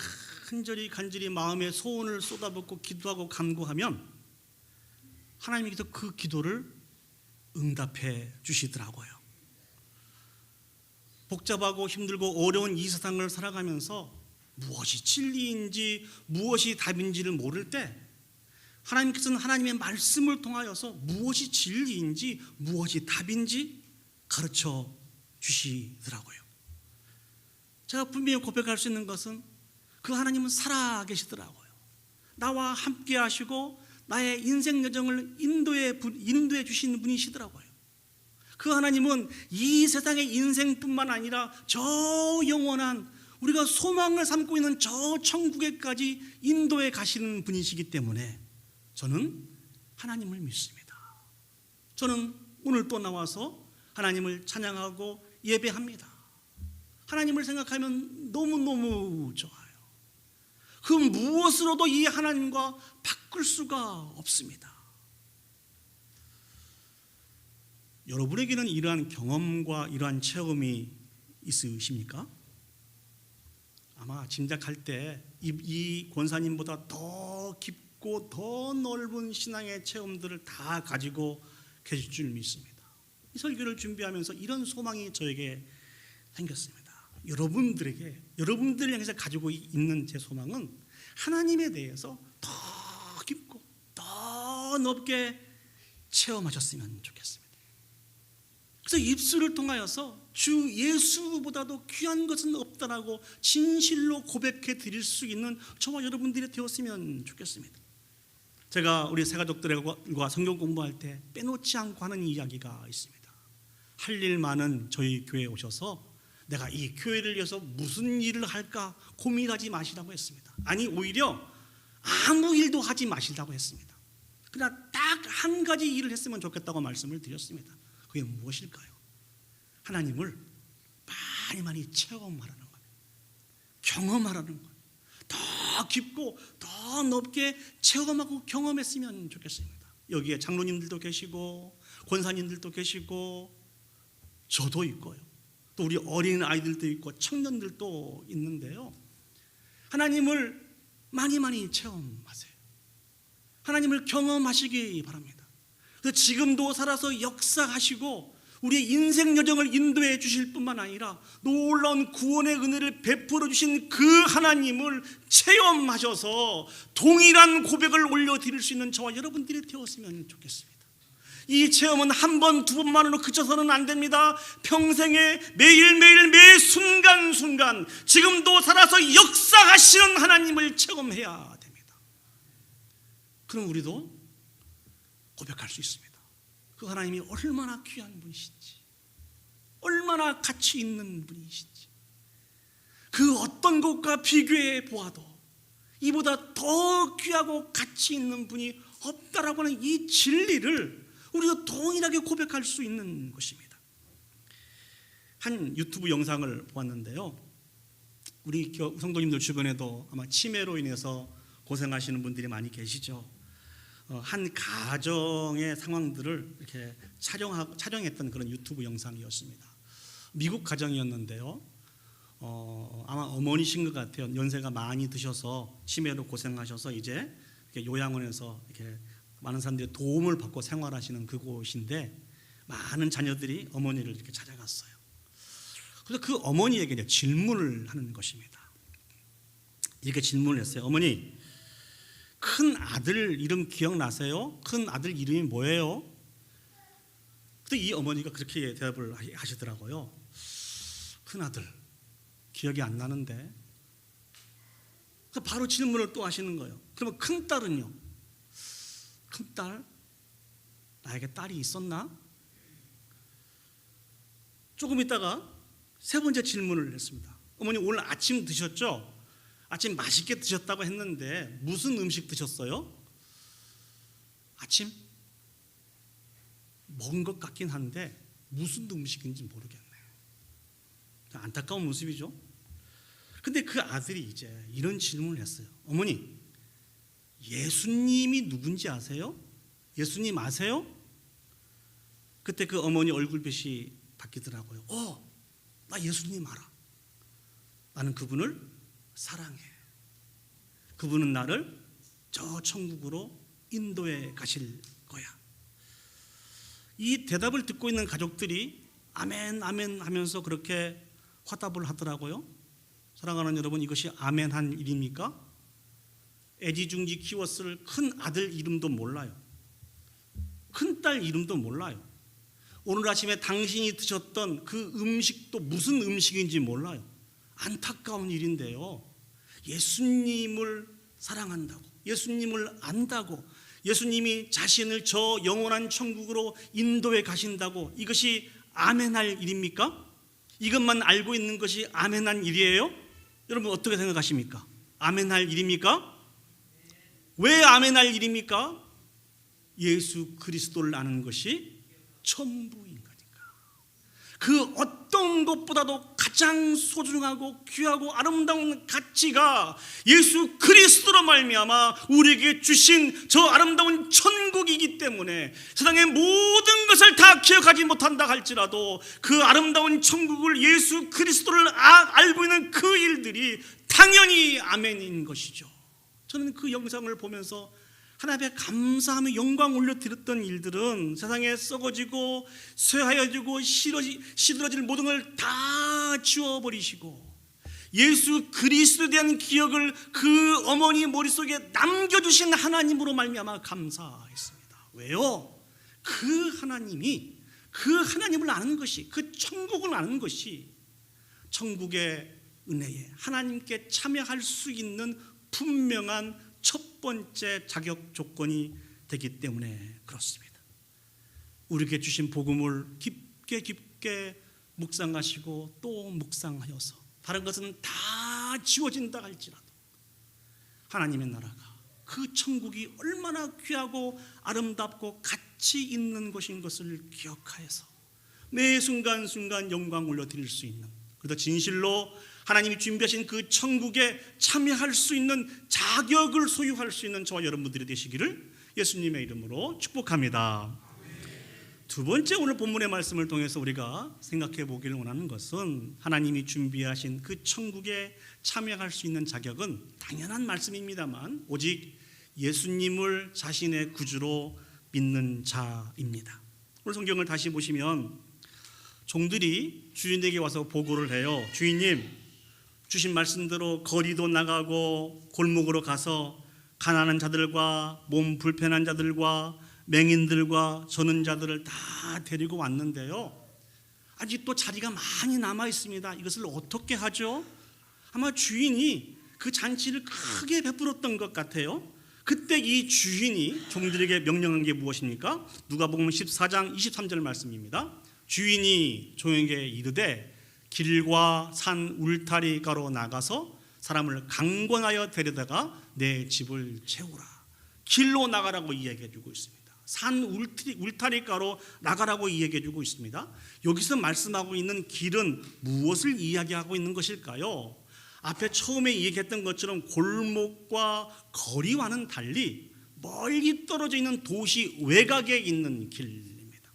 A: 간절히 마음에 소원을 쏟아붓고 기도하고 간구하면 하나님께서 그 기도를 응답해 주시더라고요. 복잡하고 힘들고 어려운 이 세상을 살아가면서 무엇이 진리인지 무엇이 답인지를 모를 때 하나님께서는 하나님의 말씀을 통하여서 무엇이 진리인지 무엇이 답인지 가르쳐 주시더라고요. 제가 분명히 고백할 수 있는 것은 그 하나님은 살아 계시더라고요. 나와 함께 하시고 나의 인생 여정을 인도해 주시는 분이시더라고요. 그 하나님은 이 세상의 인생뿐만 아니라 저 영원한 우리가 소망을 삼고 있는 저 천국에까지 인도해 가시는 분이시기 때문에 저는 하나님을 믿습니다. 저는 오늘 또 나와서 하나님을 찬양하고 예배합니다. 하나님을 생각하면 너무너무 좋아요. 그 무엇으로도 이 하나님과 바꿀 수가 없습니다. 여러분에게는 이러한 경험과 이러한 체험이 있으십니까? 아마 짐작할 때 이 권사님보다 더 깊고 더 넓은 신앙의 체험들을 다 가지고 계실 줄 믿습니다. 이 설교를 준비하면서 이런 소망이 저에게 생겼습니다. 여러분들을 향해서 가지고 있는 제 소망은 하나님에 대해서 더 깊고 더 넓게 체험하셨으면 좋겠습니다. 그래서 입술을 통하여서 주 예수보다도 귀한 것은 없다라고 진실로 고백해 드릴 수 있는 저와 여러분들이 되었으면 좋겠습니다. 제가 우리 새가족들과 성경 공부할 때 빼놓지 않고 하는 이야기가 있습니다. 할 일 많은 저희 교회에 오셔서 내가 이 교회를 위해서 무슨 일을 할까 고민하지 마시라고 했습니다. 아니 오히려 아무 일도 하지 마시라고 했습니다. 그러나 딱 한 가지 일을 했으면 좋겠다고 말씀을 드렸습니다. 그게 무엇일까요? 하나님을 많이 체험하라는 거예요. 경험하라는 거예요. 더 깊고 더 넓게 체험하고 경험했으면 좋겠습니다. 여기에 장로님들도 계시고 권사님들도 계시고 저도 있고요. 또 우리 어린 아이들도 있고 청년들도 있는데요. 하나님을 많이 체험하세요. 하나님을 경험하시기 바랍니다. 그래서 지금도 살아서 역사하시고 우리의 인생 여정을 인도해 주실 뿐만 아니라 놀라운 구원의 은혜를 베풀어 주신 그 하나님을 체험하셔서 동일한 고백을 올려드릴 수 있는 저와 여러분들이 되었으면 좋겠습니다. 이 체험은 한 번, 두 번만으로 그쳐서는 안 됩니다. 평생에 매일매일 매 순간순간 지금도 살아서 역사하시는 하나님을 체험해야 됩니다. 그럼 우리도 고백할 수 있습니다. 그 하나님이 얼마나 귀한 분이신지, 얼마나 가치 있는 분이신지, 그 어떤 것과 비교해 보아도 이보다 더 귀하고 가치 있는 분이 없다라고 하는 이 진리를 우리도 동일하게 고백할 수 있는 것입니다. 한 유튜브 영상을 보았는데요. 우리 성도님들 주변에도 아마 치매로 인해서 고생하시는 분들이 많이 계시죠. 한 가정의 상황들을 이렇게 촬영했던 그런 유튜브 영상이었습니다. 미국 가정이었는데요. 아마 어머니신 것 같아요. 연세가 많이 드셔서 치매로 고생하셔서 이제 이렇게 요양원에서 이렇게 많은 사람들이 도움을 받고 생활하시는 그곳인데 많은 자녀들이 어머니를 이렇게 찾아갔어요. 그래서 그 어머니에게 이제 질문을 하는 것입니다. 이렇게 질문을 했어요. 어머니, 큰 아들 이름 기억나세요? 큰 아들 이름이 뭐예요? 그때 이 어머니가 그렇게 대답을 하시더라고요. 큰아들 기억이 안 나는데. 그래서 바로 질문을 또 하시는 거예요. 그러면 큰딸은요? 큰딸? 나에게 딸이 있었나? 조금 있다가 세 번째 질문을 했습니다. 어머니 오늘 아침 드셨죠? 아침 맛있게 드셨다고 했는데 무슨 음식 드셨어요? 아침? 먹은 것 같긴 한데 무슨 음식인지 모르겠네. 안타까운 모습이죠. 근데 그 아들이 이제 이런 질문을 했어요. 어머니, 예수님이 누군지 아세요? 예수님 아세요? 그때 그 어머니 얼굴빛이 바뀌더라고요. 나 예수님 알아. 나는 그분을 사랑해. 그분은 나를 저 천국으로 인도해 가실 거야. 이 대답을 듣고 있는 가족들이 아멘 아멘 하면서 그렇게 화답을 하더라고요. 사랑하는 여러분, 이것이 아멘한 일입니까? 애지중지 키웠을 큰 아들 이름도 몰라요. 큰 딸 이름도 몰라요. 오늘 아침에 당신이 드셨던 그 음식도 무슨 음식인지 몰라요. 안타까운 일인데요. 예수님을 사랑한다고, 예수님을 안다고, 예수님이 자신을 저 영원한 천국으로 인도해 가신다고, 이것이 아멘할 일입니까? 이것만 알고 있는 것이 아멘한 일이에요? 여러분 어떻게 생각하십니까? 아멘할 일입니까? 왜 아멘할 일입니까? 예수 그리스도를 아는 것이 전부인 거니까. 그 어떤 것보다도 가장 소중하고 귀하고 아름다운 가치가 예수 그리스도로 말미암아 우리에게 주신 저 아름다운 천국이기 때문에 세상의 모든 것을 다 기억하지 못한다 할지라도 그 아름다운 천국을 예수 그리스도를 알고 있는 그 일들이 당연히 아멘인 것이죠. 저는 그 영상을 보면서 하나님 앞에 감사하며 영광 올려드렸던 일들은 세상에 썩어지고 쇠하여지고 시들어질 모든 걸 다 지워버리시고 예수 그리스도에 대한 기억을 그 어머니 머릿속에 남겨주신 하나님으로 말미암아 감사했습니다. 왜요? 그 하나님이, 그 하나님을 아는 것이, 그 천국을 아는 것이 천국의 은혜에 하나님께 참여할 수 있는 분명한 첫 번째 자격 조건이 되기 때문에 그렇습니다. 우리에게 주신 복음을 깊게 묵상하시고 또 묵상하여서 다른 것은 다 지워진다 할지라도 하나님의 나라가, 그 천국이 얼마나 귀하고 아름답고 가치 있는 것인 것을 기억하여서 매 순간순간 영광 올려드릴 수 있는, 그래서 진실로 하나님이 준비하신 그 천국에 참여할 수 있는 자격을 소유할 수 있는 저와 여러분들이 되시기를 예수님의 이름으로 축복합니다. 두 번째, 오늘 본문의 말씀을 통해서 우리가 생각해 보기를 원하는 것은 하나님이 준비하신 그 천국에 참여할 수 있는 자격은 당연한 말씀입니다만 오직 예수님을 자신의 구주로 믿는 자입니다. 오늘 성경을 다시 보시면 종들이 주인에게 와서 보고를 해요. 주인님, 주신 말씀대로 거리도 나가고 골목으로 가서 가난한 자들과 몸 불편한 자들과 맹인들과 저는 자들을 다 데리고 왔는데요, 아직도 자리가 많이 남아 있습니다. 이것을 어떻게 하죠? 아마 주인이 그 잔치를 크게 베풀었던 것 같아요. 그때 이 주인이 종들에게 명령한 게 무엇입니까? 누가복음 14장 23절 말씀입니다. 주인이 종에게 이르되 길과 산 울타리가로 나가서 사람을 강권하여 데려다가 내 집을 채우라. 길로 나가라고 이야기해 주고 있습니다. 산 울타리가로 나가라고 이야기해 주고 있습니다. 여기서 말씀하고 있는 길은 무엇을 이야기하고 있는 것일까요? 앞에 처음에 얘기했던 것처럼 골목과 거리와는 달리 멀리 떨어져 있는 도시 외곽에 있는 길입니다.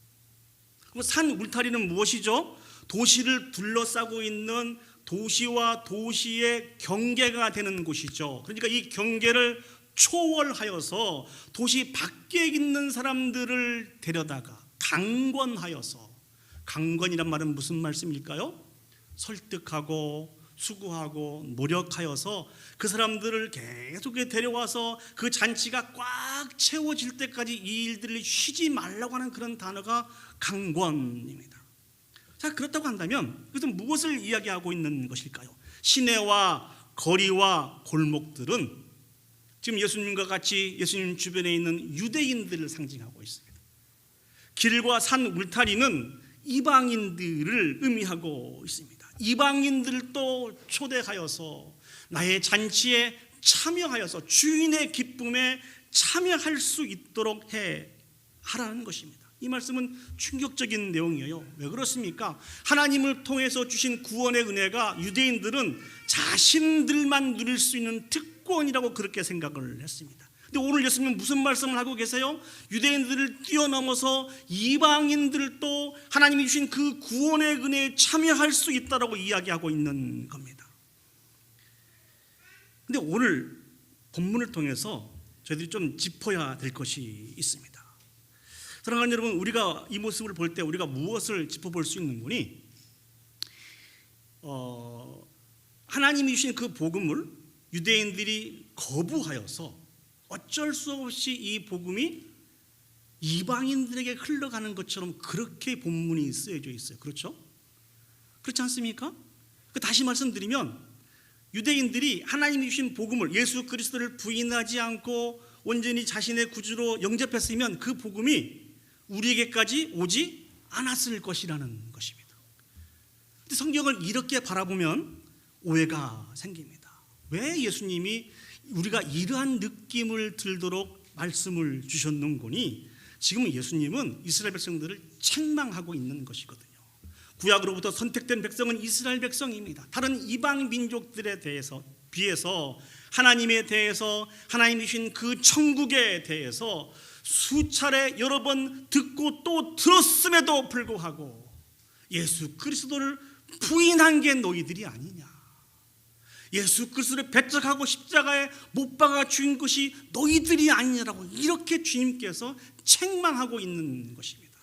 A: 그럼 산 울타리는 무엇이죠? 도시를 둘러싸고 있는 도시와 도시의 경계가 되는 곳이죠. 그러니까 이 경계를 초월하여서 도시 밖에 있는 사람들을 데려다가 강권하여서, 강권이란 말은 무슨 말씀일까요? 설득하고 수고하고 노력하여서 그 사람들을 계속 데려와서 그 잔치가 꽉 채워질 때까지 이 일들을 쉬지 말라고 하는 그런 단어가 강권입니다. 자, 그렇다고 한다면 그것은 무엇을 이야기하고 있는 것일까요? 시내와 거리와 골목들은 지금 예수님과 같이 예수님 주변에 있는 유대인들을 상징하고 있습니다. 길과 산 울타리는 이방인들을 의미하고 있습니다. 이방인들도 초대하여서 나의 잔치에 참여하여서 주인의 기쁨에 참여할 수 있도록 하라는 것입니다. 이 말씀은 충격적인 내용이에요. 왜 그렇습니까? 하나님을 통해서 주신 구원의 은혜가 유대인들은 자신들만 누릴 수 있는 특권이라고 그렇게 생각을 했습니다. 근데 오늘 예수님은 무슨 말씀을 하고 계세요? 유대인들을 뛰어넘어서 이방인들도 하나님이 주신 그 구원의 은혜에 참여할 수 있다라고 이야기하고 있는 겁니다. 근데 오늘 본문을 통해서 저희들이 좀 짚어야 될 것이 있습니다. 사랑하는 여러분, 우리가 이 모습을 볼 때 우리가 무엇을 짚어볼 수 있는 거니? 하나님이 주신 그 복음을 유대인들이 거부하여서 어쩔 수 없이 이 복음이 이방인들에게 흘러가는 것처럼 그렇게 본문이 쓰여져 있어요. 그렇죠? 그렇지 않습니까? 다시 말씀드리면 유대인들이 하나님이 주신 복음을, 예수 그리스도를 부인하지 않고 온전히 자신의 구주로 영접했으면 그 복음이 우리에게까지 오지 않았을 것이라는 것입니다. 근데 성경을 이렇게 바라보면 오해가 생깁니다. 왜 예수님이 우리가 이러한 느낌을 들도록 말씀을 주셨는고니? 지금 예수님은 이스라엘 백성들을 책망하고 있는 것이거든요. 구약으로부터 선택된 백성은 이스라엘 백성입니다. 다른 이방 민족들에 대해서 비해서 하나님에 대해서, 하나님이 주신 그 천국에 대해서 수차례 여러 번 듣고 또 들었음에도 불구하고 예수 그리스도를 부인한 게 너희들이 아니냐, 예수 그리스도를 배척하고 십자가에 못 박아 죽인 것이 너희들이 아니냐라고 이렇게 주님께서 책망하고 있는 것입니다.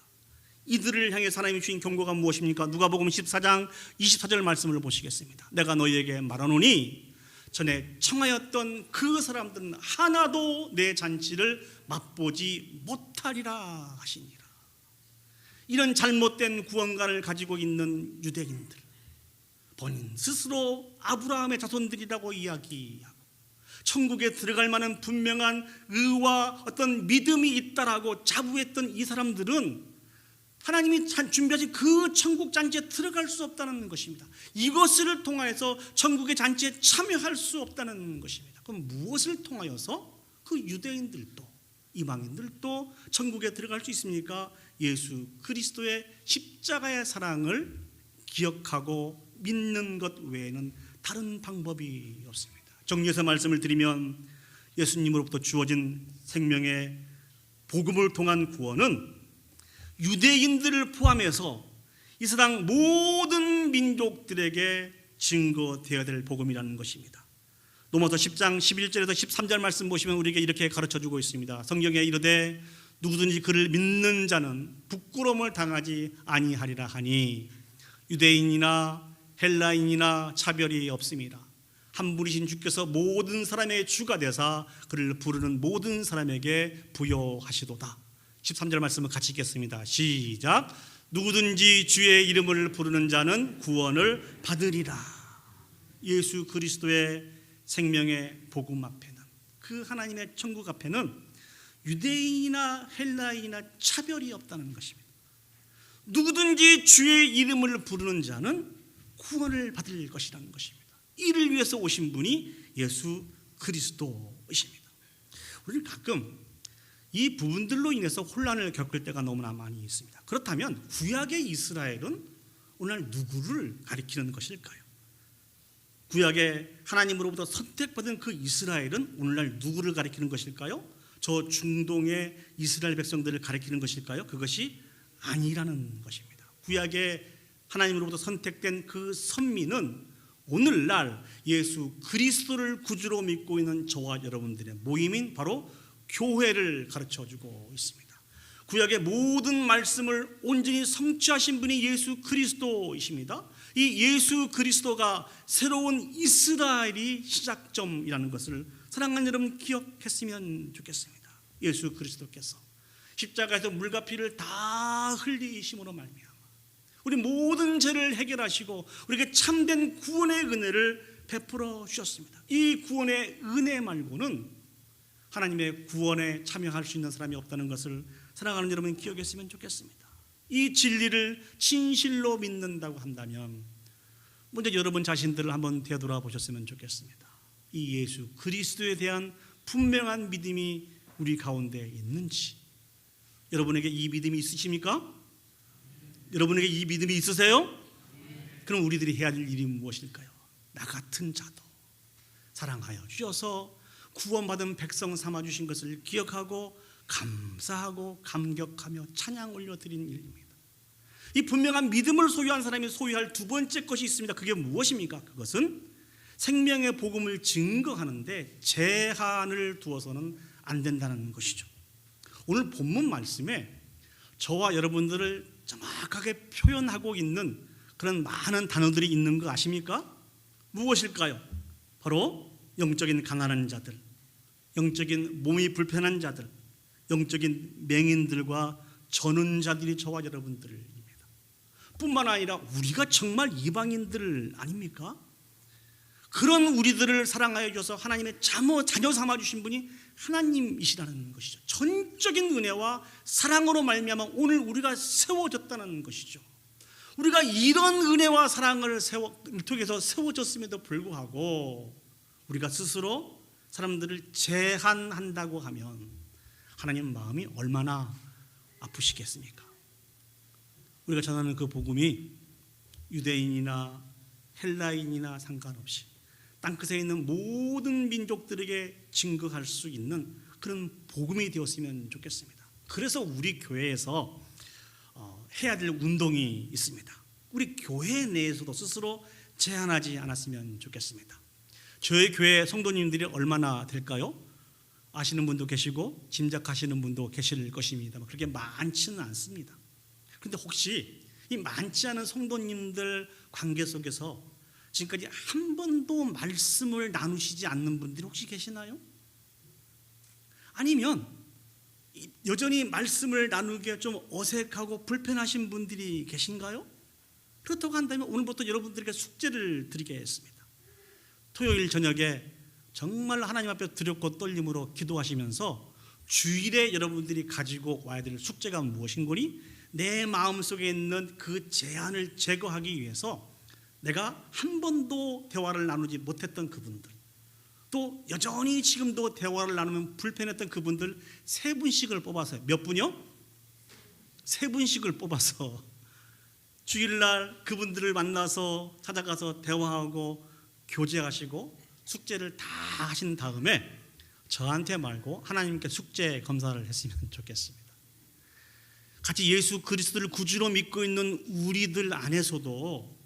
A: 이들을 향해 하나님이 주신 경고가 무엇입니까? 누가복음 14장 24절 말씀을 보시겠습니다. 내가 너희에게 말하노니 전에 청하였던 그 사람들은 하나도 내 잔치를 맛보지 못하리라 하시니라. 이런 잘못된 구원관을 가지고 있는 유대인들, 본인 스스로 아브라함의 자손들이라고 이야기하고 천국에 들어갈 만한 분명한 의와 어떤 믿음이 있다라고 자부했던 이 사람들은 하나님이 준비하신 그 천국 잔치에 들어갈 수 없다는 것입니다. 이것을 통하여서 천국의 잔치에 참여할 수 없다는 것입니다. 그럼 무엇을 통하여서 그 유대인들도 이방인들도 천국에 들어갈 수 있습니까? 예수 그리스도의 십자가의 사랑을 기억하고 믿는 것 외에는 다른 방법이 없습니다. 정리해서 말씀을 드리면 예수님으로부터 주어진 생명의 복음을 통한 구원은 유대인들을 포함해서 이 세상 모든 민족들에게 증거되어야 될 복음이라는 것입니다. 로마서 10장 11절에서 13절 말씀 보시면 우리에게 이렇게 가르쳐주고 있습니다. 성경에 이르되 누구든지 그를 믿는 자는 부끄러움을 당하지 아니하리라 하니 유대인이나 헬라인이나 차별이 없습니다. 한 분이신 주께서 모든 사람의 주가 되사 그를 부르는 모든 사람에게 부여하시도다. 13절 말씀을 같이 읽겠습니다. 시작. 누구든지 주의 이름을 부르는 자는 구원을 받으리라. 예수 그리스도의 생명의 복음 앞에는, 그 하나님의 천국 앞에는 유대인이나 헬라인이나 차별이 없다는 것입니다. 누구든지 주의 이름을 부르는 자는 구원을 받을 것이라는 것입니다. 이를 위해서 오신 분이 예수 그리스도이십니다. 우리는 가끔 이 부분들로 인해서 혼란을 겪을 때가 너무나 많이 있습니다. 그렇다면 구약의 이스라엘은 오늘 누구를 가리키는 것일까요? 구약의 하나님으로부터 선택받은 그 이스라엘은 오늘날 누구를 가리키는 것일까요? 저 중동의 이스라엘 백성들을 가리키는 것일까요? 그것이 아니라는 것입니다. 구약의 하나님으로부터 선택된 그 선민은 오늘날 예수 그리스도를 구주로 믿고 있는 저와 여러분들의 모임인 바로 교회를 가르쳐주고 있습니다. 구약의 모든 말씀을 온전히 성취하신 분이 예수 그리스도이십니다. 이 예수 그리스도가 새로운 이스라엘이 시작점이라는 것을 사랑하는 여러분 기억했으면 좋겠습니다. 예수 그리스도께서 십자가에서 물과 피를 다 흘리심으로 말미암아 우리 모든 죄를 해결하시고 우리에게 참된 구원의 은혜를 베풀어 주셨습니다. 이 구원의 은혜 말고는 하나님의 구원에 참여할 수 있는 사람이 없다는 것을 사랑하는 여러분 기억했으면 좋겠습니다. 이 진리를 진실로 믿는다고 한다면 먼저 여러분 자신들을 한번 되돌아보셨으면 좋겠습니다. 이 예수 그리스도에 대한 분명한 믿음이 우리 가운데 있는지, 여러분에게 이 믿음이 있으십니까? 여러분에게 이 믿음이 있으세요? 그럼 우리들이 해야 할 일이 무엇일까요? 나 같은 자도 사랑하여 주셔서 구원받은 백성 삼아주신 것을 기억하고 감사하고 감격하며 찬양 올려드리는 일입니다. 이 분명한 믿음을 소유한 사람이 소유할 두 번째 것이 있습니다. 그게 무엇입니까? 그것은 생명의 복음을 증거하는데 제한을 두어서는 안 된다는 것이죠. 오늘 본문 말씀에 저와 여러분들을 정확하게 표현하고 있는 그런 많은 단어들이 있는 거 아십니까? 무엇일까요? 바로 영적인 가난한 자들, 영적인 몸이 불편한 자들, 영적인 맹인들과 전운자들이 저와 여러분들입니다. 뿐만 아니라 우리가 정말 이방인들 아닙니까? 그런 우리들을 사랑하여 주셔서 하나님의 자녀 삼아주신 분이 하나님이시라는 것이죠. 전적인 은혜와 사랑으로 말미암아 오늘 우리가 세워졌다는 것이죠. 우리가 이런 은혜와 사랑을 통해서 세워졌음에도 불구하고 우리가 스스로 사람들을 제한한다고 하면 하나님 마음이 얼마나 아프시겠습니까? 우리가 전하는 그 복음이 유대인이나 헬라인이나 상관없이 땅끝에 있는 모든 민족들에게 증거할 수 있는 그런 복음이 되었으면 좋겠습니다. 그래서 우리 교회에서 해야 될 운동이 있습니다. 우리 교회 내에서도 스스로 제한하지 않았으면 좋겠습니다. 저희 교회 성도님들이 얼마나 될까요? 아시는 분도 계시고 짐작하시는 분도 계실 것입니다만 그렇게 많지는 않습니다. 그런데 혹시 이 많지 않은 성도님들 관계 속에서 지금까지 한 번도 말씀을 나누시지 않는 분들이 혹시 계시나요? 아니면 여전히 말씀을 나누기에 좀 어색하고 불편하신 분들이 계신가요? 그렇다고 한다면 오늘부터 여러분들에게 숙제를 드리겠습니다. 토요일 저녁에 정말 하나님 앞에 두렵고 떨림으로 기도하시면서 주일에 여러분들이 가지고 와야 될 숙제가 무엇인고니 내 마음속에 있는 그 제한을 제거하기 위해서 내가 한 번도 대화를 나누지 못했던 그분들, 또 여전히 지금도 대화를 나누면 불편했던 그분들 3분씩을 뽑아서, 몇 분이요? 3분씩을 뽑아서 주일날 그분들을 만나서 찾아가서 대화하고 교제하시고 숙제를 다 하신 다음에 저한테 말고 하나님께 숙제 검사를 했으면 좋겠습니다. 같이 예수 그리스도를 구주로 믿고 있는 우리들 안에서도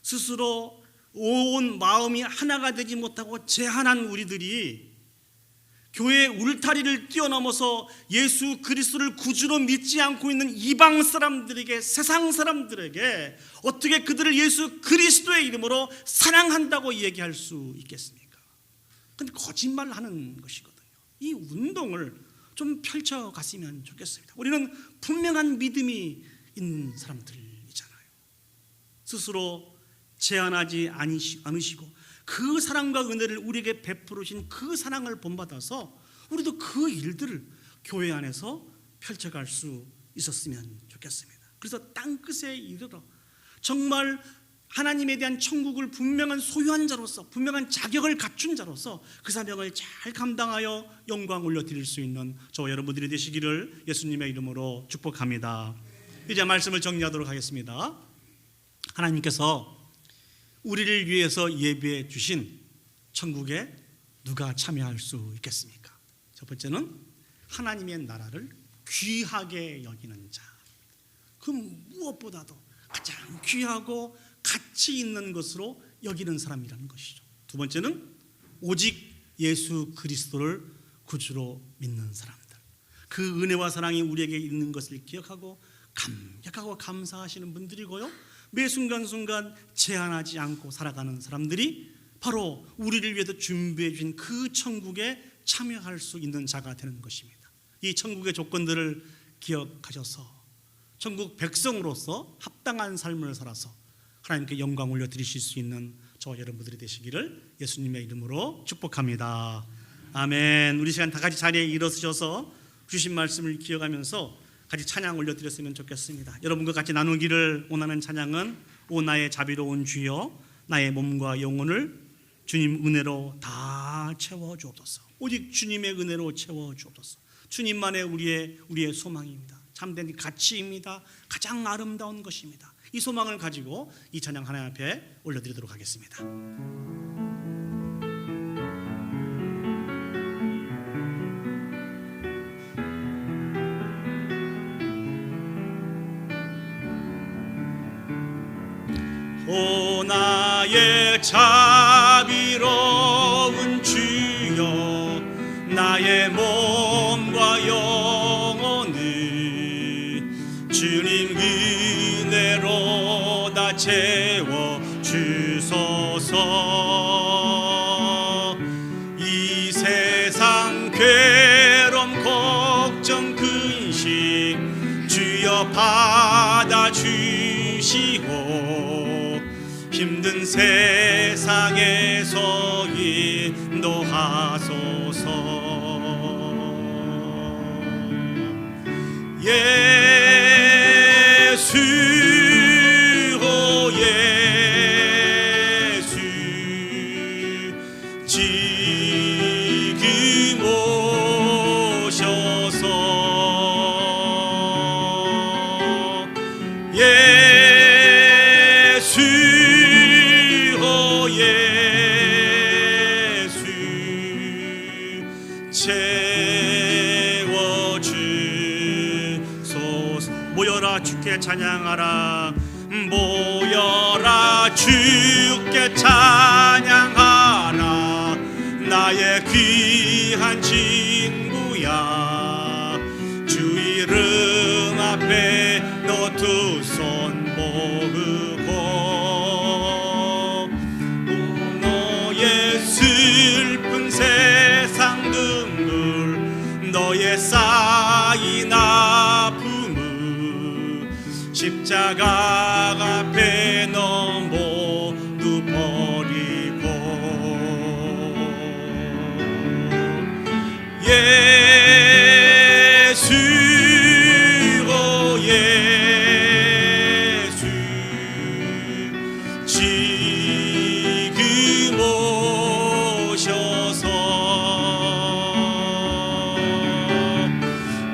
A: 스스로 온 마음이 하나가 되지 못하고 제한한 우리들이 교회의 울타리를 뛰어넘어서 예수 그리스도를 구주로 믿지 않고 있는 이방 사람들에게, 세상 사람들에게 어떻게 그들을 예수 그리스도의 이름으로 사랑한다고 얘기할 수 있겠습니까? 그런데 거짓말하는 것이거든요. 이 운동을 좀 펼쳐갔으면 좋겠습니다. 우리는 분명한 믿음이 있는 사람들이잖아요. 스스로 제한하지 않으시고 그 사랑과 은혜를 우리에게 베풀으신 그 사랑을 본받아서 우리도 그 일들을 교회 안에서 펼쳐갈 수 있었으면 좋겠습니다. 그래서 땅끝에 이르러 정말 하나님에 대한 천국을 분명한 소유한 자로서, 분명한 자격을 갖춘 자로서 그 사명을 잘 감당하여 영광 올려드릴 수 있는 저와 여러분들이 되시기를 예수님의 이름으로 축복합니다. 이제 말씀을 정리하도록 하겠습니다. 하나님께서 우리를 위해서 예비해 주신 천국에 누가 참여할 수 있겠습니까? 첫 번째는 하나님의 나라를 귀하게 여기는 자. 그 무엇보다도 가장 귀하고 가치 있는 것으로 여기는 사람이라는 것이죠. 두 번째는 오직 예수 그리스도를 구주로 믿는 사람들. 그 은혜와 사랑이 우리에게 있는 것을 기억하고 감격하고 감사하시는 분들이고요. 매 순간순간 제한하지 않고 살아가는 사람들이 바로 우리를 위해서 준비해 주신 그 천국에 참여할 수 있는 자가 되는 것입니다. 이 천국의 조건들을 기억하셔서 천국 백성으로서 합당한 삶을 살아서 하나님께 영광 올려드리실 수 있는 저와 여러분들이 되시기를 예수님의 이름으로 축복합니다. 아멘. 우리 시간 다 같이 자리에 일어서셔서 주신 말씀을 기억하면서 같이 찬양 올려드렸으면 좋겠습니다. 여러분과 같이 나누기를 원하는 찬양은 오 나의 자비로운 주여 나의 몸과 영혼을 주님 은혜로 다 채워주옵소서. 오직 주님의 은혜로 채워주옵소서. 주님만의 우리의 소망입니다. 참된 가치입니다. 가장 아름다운 것입니다. 이 소망을 가지고 이 찬양 하나님 앞에 올려드리도록 하겠습니다. 오 나의 자비로운 주여 나의 몸과 영혼을 주님 은혜로 다 채워 주소서. 이 세상 괴로움 걱정 근심 주여 받아주시고 힘든 세상에서 인도하소서. 예수 오 예수 지금 오셔서 예수 오 예수 채워주소서. 모여라 주께 찬양하라. 모여라 주께 찬양하라. 나의 귀한 친구야 주 이름 앞에 너 두 손 모으고 너의 슬픈 세상 눈물 너의 쌓인 아픔을 십자가 앞에 너 모두 버리고 예수 오 예수 지금 오셔서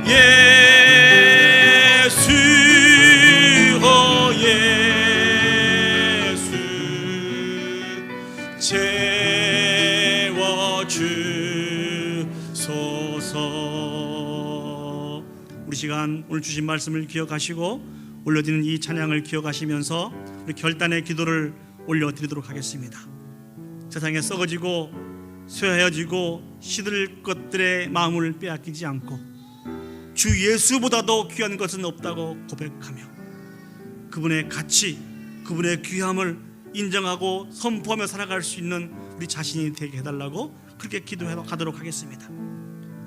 A: 예수 오 예수 채워주소서. 우리 시간 오늘 주신 말씀을 기억하시고 올려드리는 이 찬양을 기억하시면서 우리 결단의 기도를 올려드리도록 하겠습니다. 세상에 썩어지고 쇠하여지고 시들 것들의 마음을 빼앗기지 않고 주 예수보다도 귀한 것은 없다고 고백하며 그분의 가치, 그분의 귀함을 인정하고 선포하며 살아갈 수 있는 우리 자신이 되게 해달라고 그렇게 기도하도록 하겠습니다.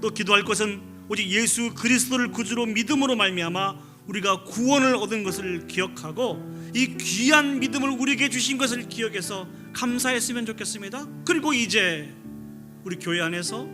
A: 또 기도할 것은 오직 예수 그리스도를 구주로 믿음으로 말미암아 우리가 구원을 얻은 것을 기억하고 이 귀한 믿음을 우리에게 주신 것을 기억해서 감사했으면 좋겠습니다. 그리고 이제 우리 교회 안에서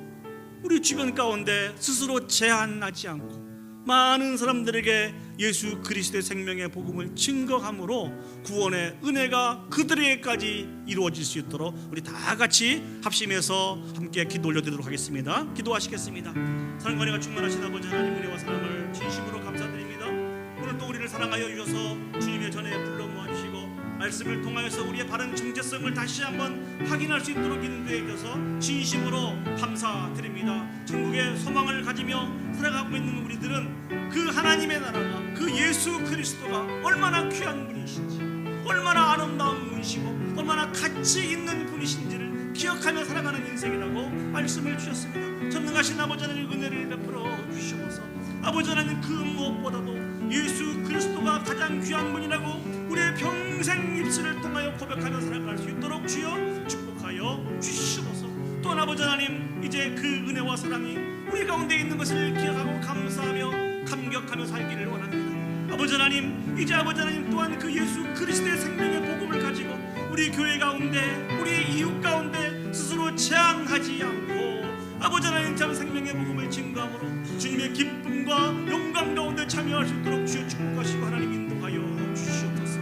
A: 우리 주변 가운데 스스로 제한하지 않고 많은 사람들에게 예수 그리스도의 생명의 복음을 증거함으로 구원의 은혜가 그들에게까지 이루어질 수 있도록 우리 다 같이 합심해서 함께 기도 올려드리도록 하겠습니다. 기도하시겠습니다. 사랑과 은혜가 충만하신 아버지 하나님 은혜와 사랑을 진심으로 감사드립니다. 오늘 또 우리를 사랑하여 주셔서 주님의 전에 불러 모아주시고 말씀을 통하여서 우리의 바른 정체성을 다시 한번 확인할 수 있도록 인도해 주셔서 진심으로 감사드립니다. 천국의 소망을 가지며 살아가고 있는 우리들은 그 하나님의 나라가 그 예수 그리스도가 얼마나 귀한 분이신지 얼마나 아름다운 분이시고 얼마나 가치 있는 분이신지를 기억하며 살아가는 인생이라고 말씀을 주셨습니다. 전능하신 아버지 하나님 은혜를 베풀어 주시옵소서. 아버지 하나님 그 무엇보다도 예수 그리스도가 가장 귀한 분이라고 우리의 평생 입술을 통하여 고백하며 살아갈 수 있도록 주여 축복하여 주시옵소서. 또한 아버지 하나님, 이제 그 은혜와 사랑이 우리 가운데 있는 것을 기억하고 감사하며 감격하며 살기를 원합니다. 아버지 하나님, 이제 아버지 하나님 또한 그 예수 그리스도의 생명의 복음을 가지고 우리 교회 가운데, 우리 이웃 가운데 스스로 제한하지 않고 아버지 하나님 참 생명의 복음을 증거함으로 주님의 기쁨과 영광 가운데 참여할 수 있도록 주여 축복하시고 하나님 인도하여 주시옵소서.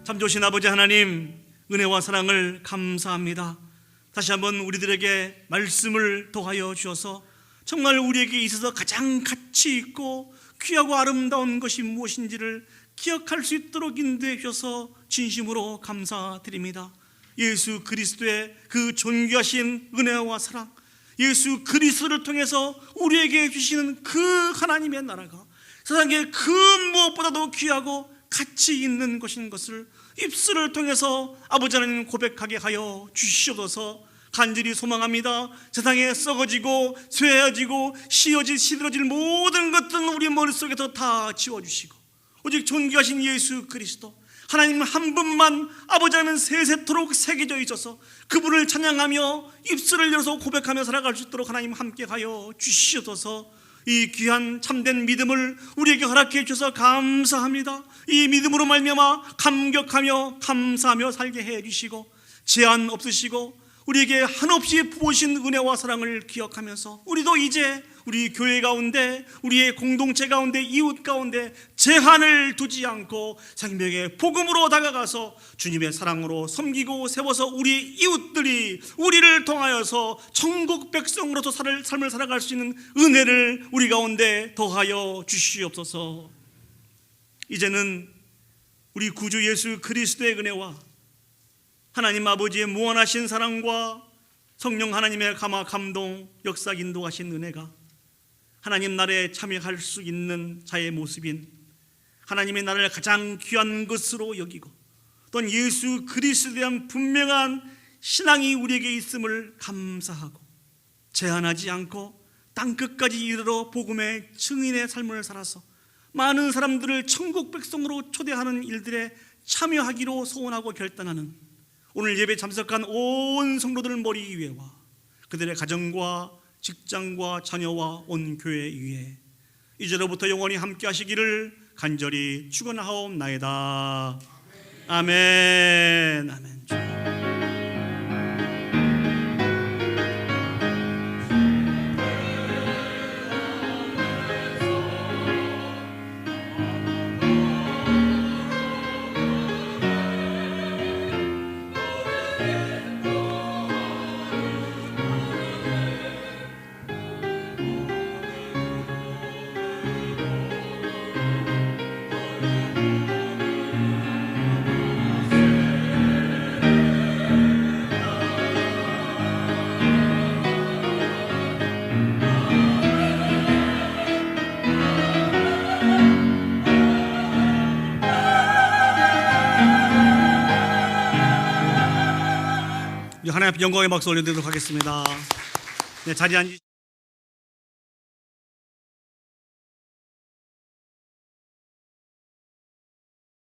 A: 참 좋으신 아버지 하나님, 은혜와 사랑을 감사합니다. 다시 한번 우리들에게 말씀을 더하여 주셔서 정말 우리에게 있어서 가장 가치 있고 귀하고 아름다운 것이 무엇인지를 기억할 수 있도록 인도해 주셔서 진심으로 감사드립니다. 예수 그리스도의 그 존귀하신 은혜와 사랑, 예수 그리스도를 통해서 우리에게 주시는 그 하나님의 나라가 세상에 그 무엇보다도 귀하고 가치 있는 것인 것을 입술을 통해서 아버지 하나님 고백하게 하여 주시옵소서. 간절히 소망합니다. 세상에 썩어지고 쇠해지고 시들어질 모든 것들은 우리 머릿속에서 다 지워주시고 오직 존귀하신 예수 그리스도 하나님 한 분만 아버지 하나님 세세토록 새겨져 있어서 그분을 찬양하며 입술을 열어서 고백하며 살아갈 수 있도록 하나님 함께하여 주시옵소서. 이 귀한 참된 믿음을 우리에게 허락해 주셔서 감사합니다. 이 믿음으로 말미암아 감격하며 감사하며 살게 해 주시고 제한 없으시고 우리에게 한없이 부으신 은혜와 사랑을 기억하면서 우리도 이제 우리 교회 가운데, 우리의 공동체 가운데, 이웃 가운데 제한을 두지 않고 생명의 복음으로 다가가서 주님의 사랑으로 섬기고 세워서 우리 이웃들이 우리를 통하여서 천국 백성으로서 삶을 살아갈 수 있는 은혜를 우리 가운데 더하여 주시옵소서. 이제는 우리 구주 예수 그리스도의 은혜와 하나님 아버지의 무한하신 사랑과 성령 하나님의 감화 감동 역사 인도하신 은혜가 하나님 나라에 참여할 수 있는 자의 모습인 하나님의 나라를 가장 귀한 것으로 여기고 또한 예수 그리스도에 대한 분명한 신앙이 우리에게 있음을 감사하고 제한하지 않고 땅끝까지 이르러 복음의 증인의 삶을 살아서 많은 사람들을 천국 백성으로 초대하는 일들에 참여하기로 소원하고 결단하는 오늘 예배 참석한 온 성도들 머리 위에와 그들의 가정과 직장과 자녀와 온 교회 위에 이제로부터 영원히 함께 하시기를 간절히 축원하옵나이다. 아멘. 아멘. 하나님 앞에 영광의 박수 올려드리도록 하겠습니다. 네, 자리에 앉으시죠.